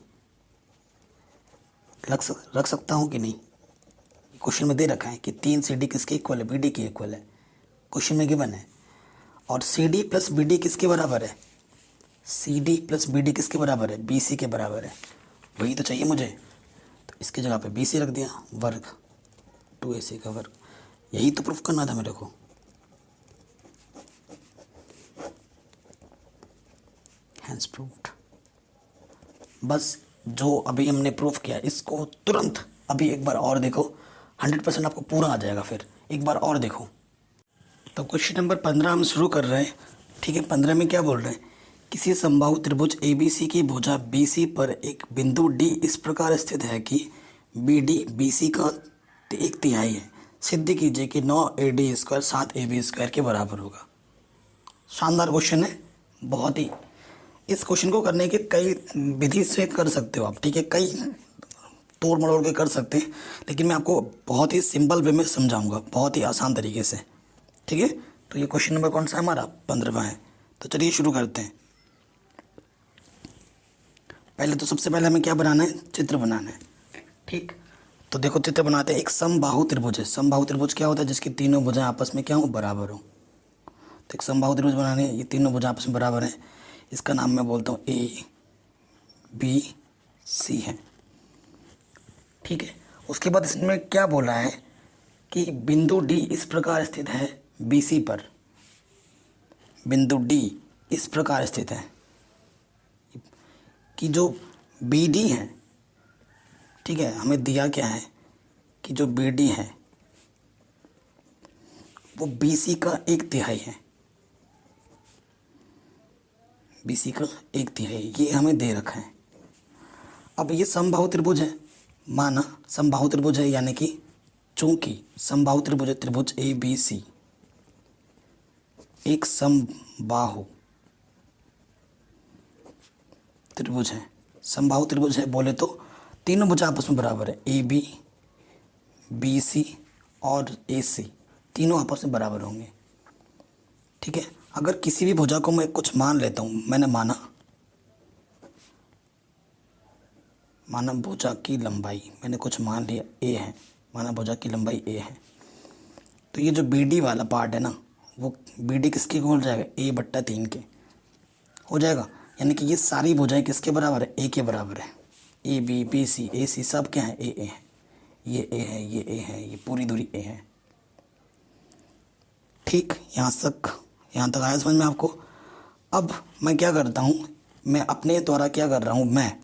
रख सकता हूँ कि नहीं, क्वेश्चन में दे रखा है कि 3CD किसके इक्वल है, BD की इक्वल है, क्वेश्चन में गिवन है। और CD प्लस BD किसके बराबर है, C D plus B D किसके बराबर है, बी सी के बराबर है, वही तो चाहिए मुझे। तो इसकी जगह पे बी सी रख दिया, वर्ग 2ac का वर्ग, यही तो प्रूफ करना था मेरे को। Hence proved. बस जो अभी हमने प्रूफ किया इसको तुरंत अभी एक बार और देखो, 100% आपको पूरा आ जाएगा। फिर एक बार और देखो। तो क्वेश्चन नंबर 15 हम शुरू कर रहे हैं। ठीक है, 15 में क्या बोल रहे हैं, किसी समबाहु त्रिभुज ABC की भुजा BC पर एक बिंदु D इस प्रकार स्थित है कि BD BC का 1/3 है। सिद्ध कीजिए कि 9AD स्क्वायर 7AB स्क्वायर के बराबर होगा। शानदार क्वेश्चन है, बहुत ही। इस क्वेश्चन को करने के कई विधि से कर सकते हो आप, ठीक है, कई तोड़ मरोड़ के कर सकते हैं, लेकिन मैं आपको बहुत ही सिंपल वे में समझाऊंगा, बहुत ही आसान तरीके से। ठीक है, तो ये क्वेश्चन नंबर कौन सा है हमारा, 15वां है। तो चलिए शुरू करते हैं। पहले तो सबसे पहले हमें क्या बनाना है, चित्र बनाना है। ठीक, तो देखो चित्र बनाते हैं। एक समबाहु त्रिभुज है। समबाहु त्रिभुज क्या होता है, जिसकी तीनों भुजाएं आपस में क्या हो, बराबर हो। तो एक समबाहु त्रिभुज बनाने, ये तीनों भुजाएं आपस में बराबर हैं। इसका नाम मैं बोलता हूँ ABC है। ठीक है, उसके बाद इसमें क्या बोला है कि बिंदु D इस प्रकार स्थित है BC पर। बिंदु D इस प्रकार स्थित है कि जो BD है, ठीक है, हमें दिया क्या है कि जो BD है वो BC का 1/3 है। BC का 1/3 ये हमें दे रखा है। अब ये समबाहु त्रिभुज है, माना समबाहु त्रिभुज है, यानी कि चूंकि समबाहु त्रिभुज है, त्रिभुज ABC एक समबाहु त्रिभुज है। समबाहु त्रिभुज है बोले तो तीनों भुजा आपस में बराबर है, AB BC और AC तीनों आपस में बराबर होंगे। ठीक है, अगर किसी भी भुजा को मैं कुछ मान लेता हूँ, मैंने माना भुजा की लंबाई मैंने कुछ मान लिया A है, माना भुजा की लंबाई A है, तो ये जो BD वाला पार्ट है ना, वो BD किसके हो जाएगा, A/3 के हो जाएगा। यानी कि ये सारी भुजाएं किसके बराबर है, A के बराबर है। AB BC AC सब क्या है, A है, ये A है, ये A है, ये पूरी दूरी A है। ठीक, यहाँ तक आया समझ में आपको। अब मैं क्या करता हूँ, मैं अपने द्वारा क्या कर रहा हूँ, मैं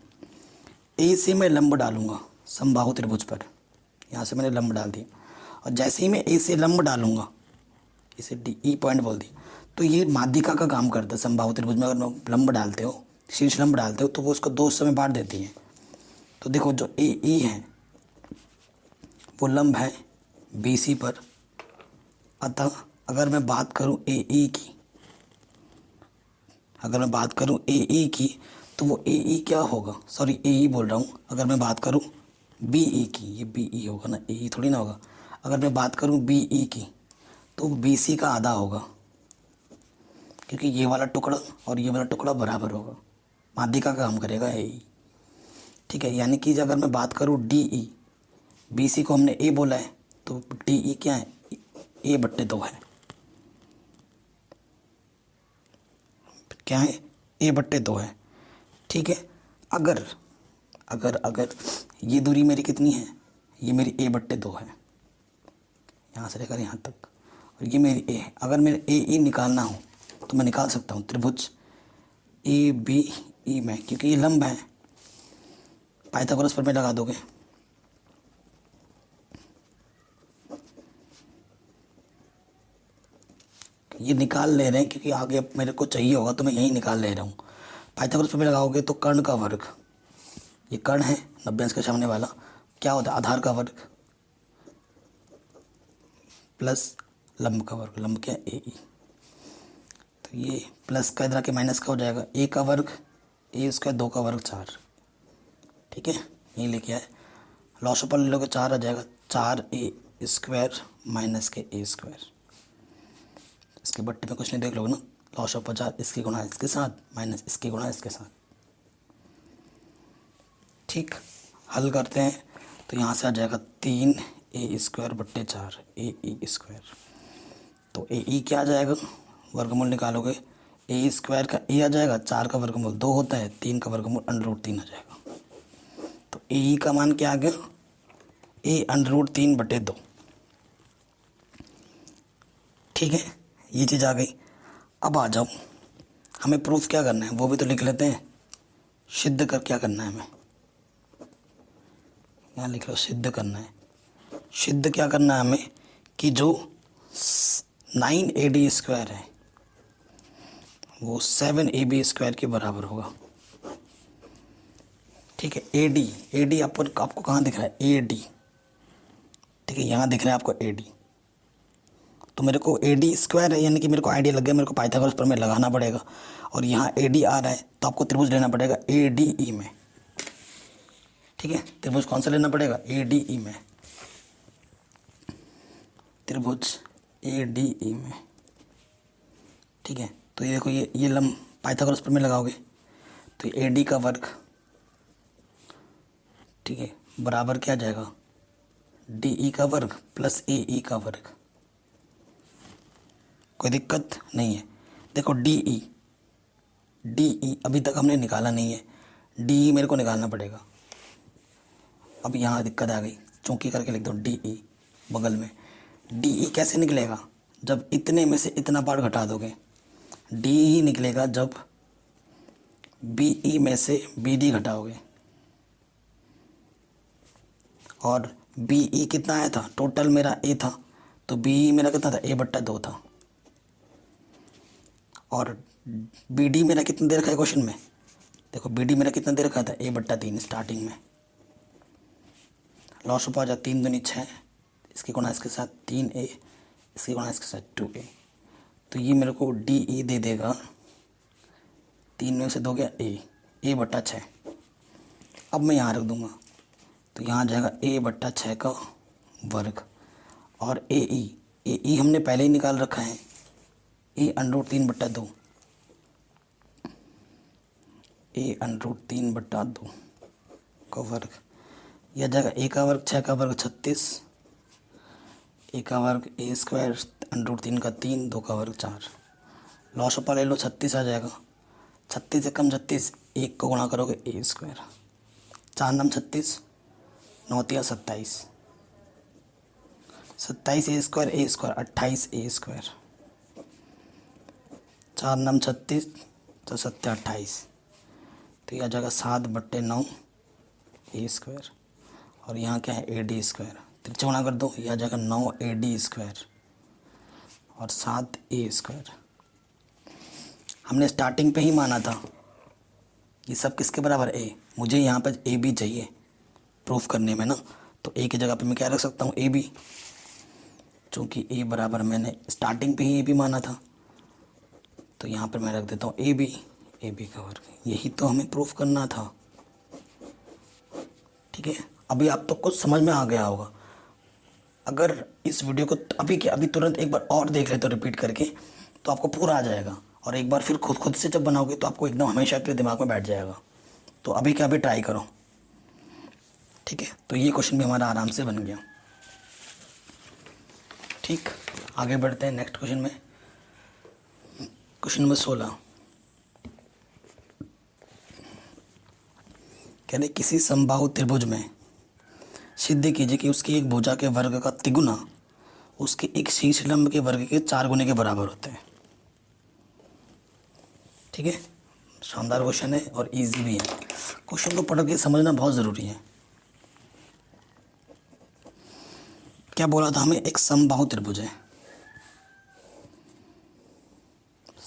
A से मैं लंब डालूंगा समबाहु त्रिभुज पर। यहाँ से मैंने लंब डाल दिया, और जैसे ही मैं A से लंब डालूंगा, इसे DE पॉइंट बोल दिया, तो ये माध्यिका का काम करता है। समबाहु त्रिभुज में अगर लंब डालते हो, शीर्ष लंब डालते हो, तो वो उसको 2 हिस्सों में बांट देती है। तो देखो जो AE है वो लंब है BC पर, अतः अगर मैं बात करूं AE की, तो वो AE क्या होगा, सॉरी AE बोल रहा हूँ। अगर मैं बात करूँ BE की, ये BE होगा ना, AE थोड़ी ना होगा। अगर मैं बात करूँ BE की तो BC का आधा होगा, क्योंकि ये वाला टुकड़ा और ये वाला टुकड़ा बराबर होगा, माध्यिका का काम करेगा AE। ठीक है, यानी कि अगर मैं बात करूँ DE, BC को हमने A बोला है, तो DE क्या है, A/2 है। क्या है, A/2 है। ठीक है, अगर ये दूरी मेरी कितनी है, ये मेरी A/2 है, यहाँ से लेकर यहाँ तक, और ये मेरी A है। अगर मेरे AE निकालना हो तो मैं निकाल सकता हूँ त्रिभुज ABE में, क्योंकि ये लंब है। पाइथागोरस प्रमेय लगा दोगे, ये निकाल ले रहे हैं क्योंकि आगे मेरे को चाहिए होगा, तो मैं यही निकाल ले रहा हूँ। पाइथागोरस प्रमेय लगाओगे तो कर्ण का वर्ग, ये कर्ण है 90 अंश के सामने वाला, क्या होता है, आधार का वर्ग प्लस लंब का वर्ग, लंब क्या AE, तो ये प्लस का इधर के माइनस का हो जाएगा, A का वर्ग A², 2 का वर्ग 4। ठीक है, यही लेके आए, लॉस ऑफ ले लोगे 4 आ जाएगा, 4A² माइनस के A²। इसके बट्टे में कुछ नहीं देख लोगे ना, लॉस ऑफ 50 इसकी गुणा इसके साथ माइनस इसकी गुणा इसके साथ। ठीक, हल करते हैं तो यहाँ से आ जाएगा 3A²/4 AE²। तो AE क्या आ जाएगा, वर्गमूल निकालोगे ए स्क्वायर का ए आ जाएगा, 4 का वर्गमूल 2 होता है, 3 का वर्गमूल √3 आ जाएगा। तो ए का मान क्या आ गया, ए √3/2। ठीक है, ये चीज़ आ गई। अब आ जाओ, हमें प्रूफ क्या करना है वो भी तो लिख लेते हैं। सिद्ध कर क्या करना है हमें, यहाँ लिख लो सिद्ध करना है। सिद्ध क्या करना है हमें कि जो 9AD² है वो 7AB² के बराबर होगा। ठीक है, AD आपको कहाँ दिख रहा है, AD। ठीक है, यहाँ दिख रहा है आपको AD। तो मेरे को AD² है, यानी कि मेरे को आइडिया लग गया, मेरे को पाइथागोरस प्रमेय लगाना पड़ेगा। और यहाँ AD आ रहा है तो आपको त्रिभुज लेना पड़ेगा ADE में। ठीक है, त्रिभुज कौन सा लेना पड़ेगा, ADE में, त्रिभुज ADE में। ठीक है, तो ये देखो, ये लंब पाइथागोरस प्रमेय लगाओगे तो AD का वर्ग, ठीक है, बराबर क्या आ जाएगा, DE का वर्ग प्लस AE का वर्ग। कोई दिक्कत नहीं है। देखो DE अभी तक हमने निकाला नहीं है, DE मेरे को निकालना पड़ेगा। अब यहाँ दिक्कत आ गई, चौंकी करके लिख दो DE बगल में। DE कैसे निकलेगा, जब इतने में से इतना पार्ट घटा दोगे। DE निकलेगा जब BE में से BD घटाओगे। और BE कितना आया था, टोटल मेरा A था, तो BE मेरा कितना था, A/2 था। और BD मेरा कितना दे रखा है क्वेश्चन में, देखो BD मेरा कितना दे रखा था, A/3 स्टार्टिंग में। लॉस ऑफ आ जाए 3 दूनी 6, इसकी गुणा इसके साथ 3A, इसकी गुणा इसके साथ 2A। तो ये मेरे को DE दे देगा, 3 में से 2 गया A/6। अब मैं यहाँ रख दूँगा तो यहाँ आ जाएगा A/6 का वर्ग। और AE हमने पहले ही निकाल रखा है, A √3/2, A √3/2 का वर्ग। यह जाएगा A का वर्ग, 6 का वर्ग 36, A का वर्ग A² √3 का 3, 2 का वर्ग 4। लॉस ऑफ ले लो, 36 आ जाएगा। 36 से कम 36, 1 को गुणा करोगे A², 4 9 36, 9 3 27, 27 A² 28 A², 4 9 36, तो 7 28, तो यह आ जाएगा 7/9 A²। और यहाँ क्या है, AD², त्रिज्या गुणा कर दो, यह आ जाएगा 9 AD² और 7 A²। हमने स्टार्टिंग पे ही माना था ये सब किसके बराबर, A। मुझे यहाँ पर AB चाहिए प्रूफ करने में ना, तो A की जगह पे मैं क्या रख सकता हूँ, AB। चूँकि A बराबर मैंने स्टार्टिंग पे ही AB माना था, तो यहाँ पर मैं रख देता हूँ AB का वर्ग। यही तो हमें प्रूफ करना था। ठीक है, अभी आप तो कुछ समझ में आ गया होगा। अगर इस वीडियो को अभी के अभी तुरंत एक बार और देख लेते हो रिपीट करके, तो आपको पूरा आ जाएगा। और एक बार फिर खुद से जब बनाओगे तो आपको एकदम हमेशा के दिमाग में बैठ जाएगा। तो अभी क्या, अभी ट्राई करो। ठीक है, तो ये क्वेश्चन भी हमारा आराम से बन गया। ठीक, आगे बढ़ते हैं नेक्स्ट क्वेश्चन में। क्वेश्चन नंबर 16 कह रहे किसी समबाहु त्रिभुज में सिद्ध कीजिए कि उसकी एक भुजा के वर्ग का तिगुना उसके एक शीर्ष लंब के वर्ग के 4 गुने के बराबर होते हैं। ठीक है, शानदार क्वेश्चन है और इजी भी है। क्वेश्चन को पढ़ के समझना बहुत ज़रूरी है। क्या बोला था हमें, एक समबाहु त्रिभुज है,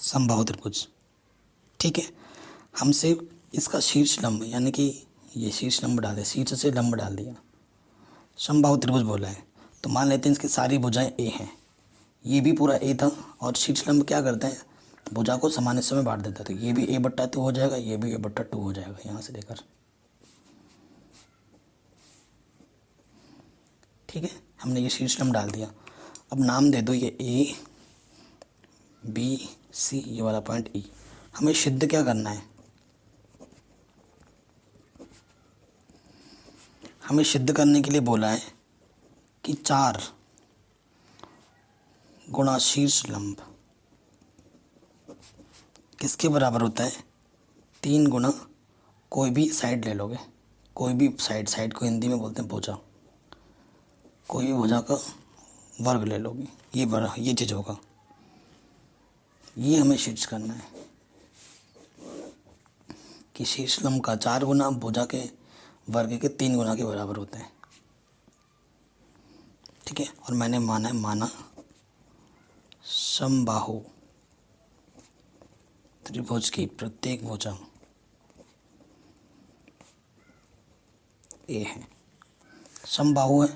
समबाहु त्रिभुज। ठीक है, हमसे इसका शीर्ष लंब, यानी कि ये शीर्ष लंब डाल दिया, शीर्ष से लंब डाल दिया, समबाहु त्रिभुज बोला है। तो मान लेते हैं इसकी सारी भुजाएं A हैं, ये भी पूरा A था। और शीर्ष लंब क्या करते हैं, भुजा को समान हिस्सों में बांट देता है। तो ये भी A/2 हो जाएगा, ये भी A/2 हो जाएगा, यहाँ से लेकर। ठीक है, हमने ये शीर्ष लंब डाल दिया। अब नाम दे दो ये A B C, ये वाला पॉइंट E। हमें सिद्ध क्या करना है, हमें सिद्ध करने के लिए बोला है कि 4 गुणा शीर्ष लंब किसके बराबर होता है, 3 गुना कोई भी साइड ले लोगे, कोई भी साइड को हिंदी में बोलते हैं भुजा, कोई भी भुजा का वर्ग ले लोगे, ये चीज़ होगा। ये हमें शीर्ष करना है कि शीर्ष लंब का 4 गुना भुजा के वर्ग के 3 गुना के बराबर होता है। ठीक है, और मैंने माना समबाहु त्रिभुज की प्रत्येक भुजा ए है। समबाहु है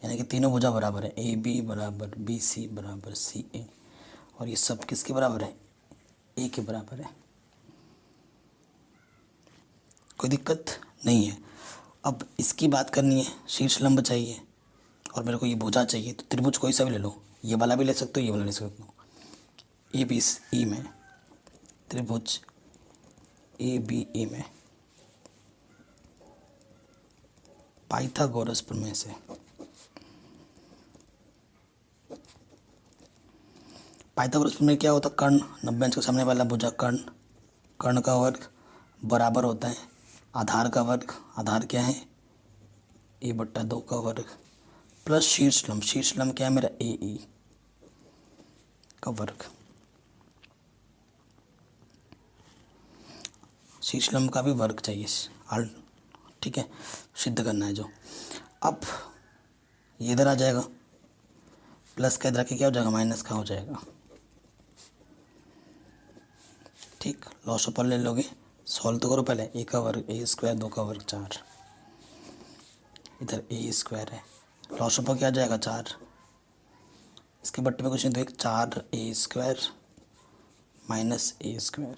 यानी कि तीनों भुजा बराबर है, ए बी बराबर बी सी बराबर सी ए, और ये सब किसके बराबर है, ए के बराबर है। कोई दिक्कत नहीं है। अब इसकी बात करनी है, शीर्ष लंब चाहिए और मेरे को ये भुजा चाहिए, तो त्रिभुज कोई सा भी ले लो, ये वाला भी ले सकते हो, ये वाला ले सकते हो। ए बी ई में त्रिभुज ए बी ई में पाइथागोरस प्रमेय से पाइथागोरस प्रमेय क्या होता है, कर्ण 90 अंश के सामने वाला भुजा कर्ण का वर्ग बराबर होता है आधार का वर्ग, आधार क्या है a/2 का वर्ग, प्लस शीर्ष लंब क्या है मेरा AE का वर्ग। शीर्ष लंब का भी वर्ग चाहिए, ठीक है, सिद्ध करना है जो। अब ये इधर आ जाएगा, प्लस का इधर आके क्या हो जाएगा, माइनस का हो जाएगा। ठीक, लॉस ऑफ ले लोगे, सॉल्व तो करो पहले। ए का वर्ग A², 2 का वर्ग 4, इधर A² है, लॉस ऑफ क्या आ जाएगा 4, इसके बट्टे में कुछ नहीं तो एक 4A² माइनस A²,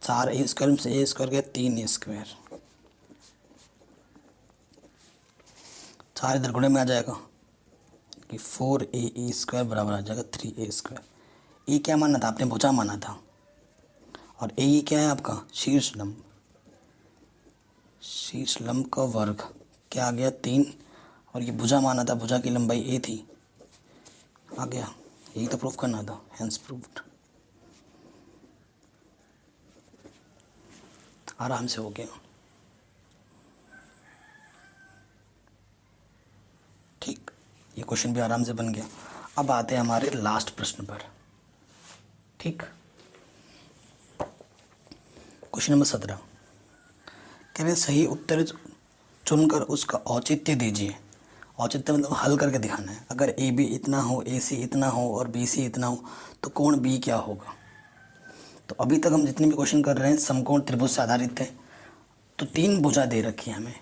4A² से A² गया 3A², 4 इधर गुणे में आ जाएगा कि 4AE² बराबर आ जाएगा 3A²। ए क्या माना था आपने, भुजा माना था, और ए क्या है आपका शीर्ष लंब का वर्ग क्या आ गया 3, और ये भुजा माना था, भुजा की लंबाई ए थी, आ गया, यही तो प्रूफ करना था, हेंस प्रूव्ड। आराम से हो गया। ठीक, ये क्वेश्चन भी आराम से बन गया। अब आते हैं हमारे लास्ट प्रश्न पर। ठीक, क्वेश्चन नंबर 17 कह रहे सही उत्तर चुनकर उसका औचित्य दीजिए। औचित्य मतलब हल करके दिखाना है। अगर ए बी इतना हो, ए सी इतना हो और बी सी इतना हो तो कोण बी क्या होगा। तो अभी तक हम जितने भी क्वेश्चन कर रहे हैं समकोण त्रिभुज से आधारित है। तो 3 भुजा दे रखी है हमें,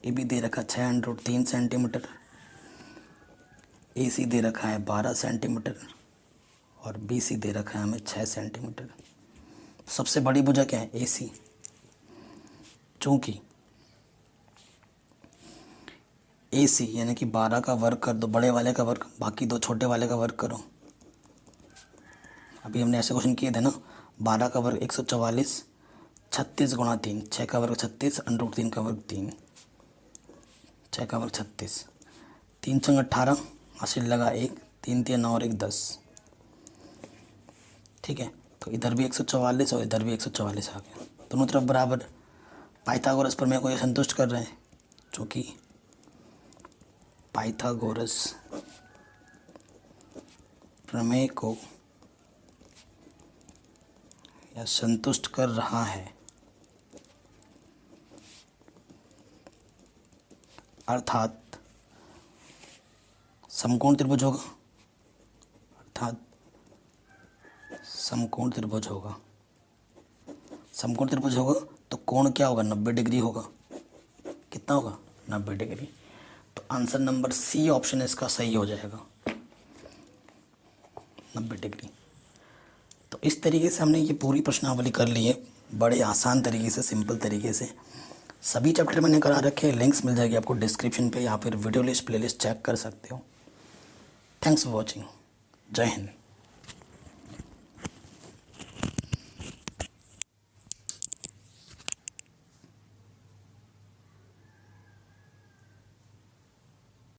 ए बी दे रखा 6√3 सेंटीमीटर, ए सी दे रखा है 12 सेंटीमीटर और बी सी दे रखा है हमें 6 सेंटीमीटर। सबसे बड़ी भुजा क्या है, ए सी। चूँकि ए सी यानी कि 12 का वर्ग कर दो बड़े वाले का वर्ग, बाकी 2 छोटे वाले का वर्ग करो। अभी हमने ऐसे क्वेश्चन किए थे ना, 12 का वर्ग 144, 36 गुणा 3, 6 का वर्ग 36, √3 का वर्ग 3, 6 का वर्ग 36, 3 × 18, 80 लगा 1, 3 × 9 और 1 10। ठीक है, तो इधर भी 144 और इधर भी 144 आ गया, दोनों तरफ बराबर। पाइथागोरस प्रमेय को ये संतुष्ट कर रहे हैं, जो कि पाइथागोरस प्रमेय को यह संतुष्ट कर रहा है, अर्थात समकोण त्रिभुज होगा, अर्थात समकोण त्रिभुज होगा। समकोण त्रिभुज होगा तो कोण क्या होगा, 90 डिग्री होगा। कितना होगा, 90 डिग्री। तो आंसर नंबर सी ऑप्शन इसका सही हो जाएगा, 90 डिग्री। तो इस तरीके से हमने ये पूरी प्रश्नावली कर ली है, बड़े आसान तरीके से, सिंपल तरीके से। सभी चैप्टर मैंने करा रखे हैं, लिंक्स मिल जाएगी आपको डिस्क्रिप्शन पे, या फिर वीडियो लिस्ट प्लेलिस्ट चेक कर सकते हो। Thanks for watching. जय हिंद।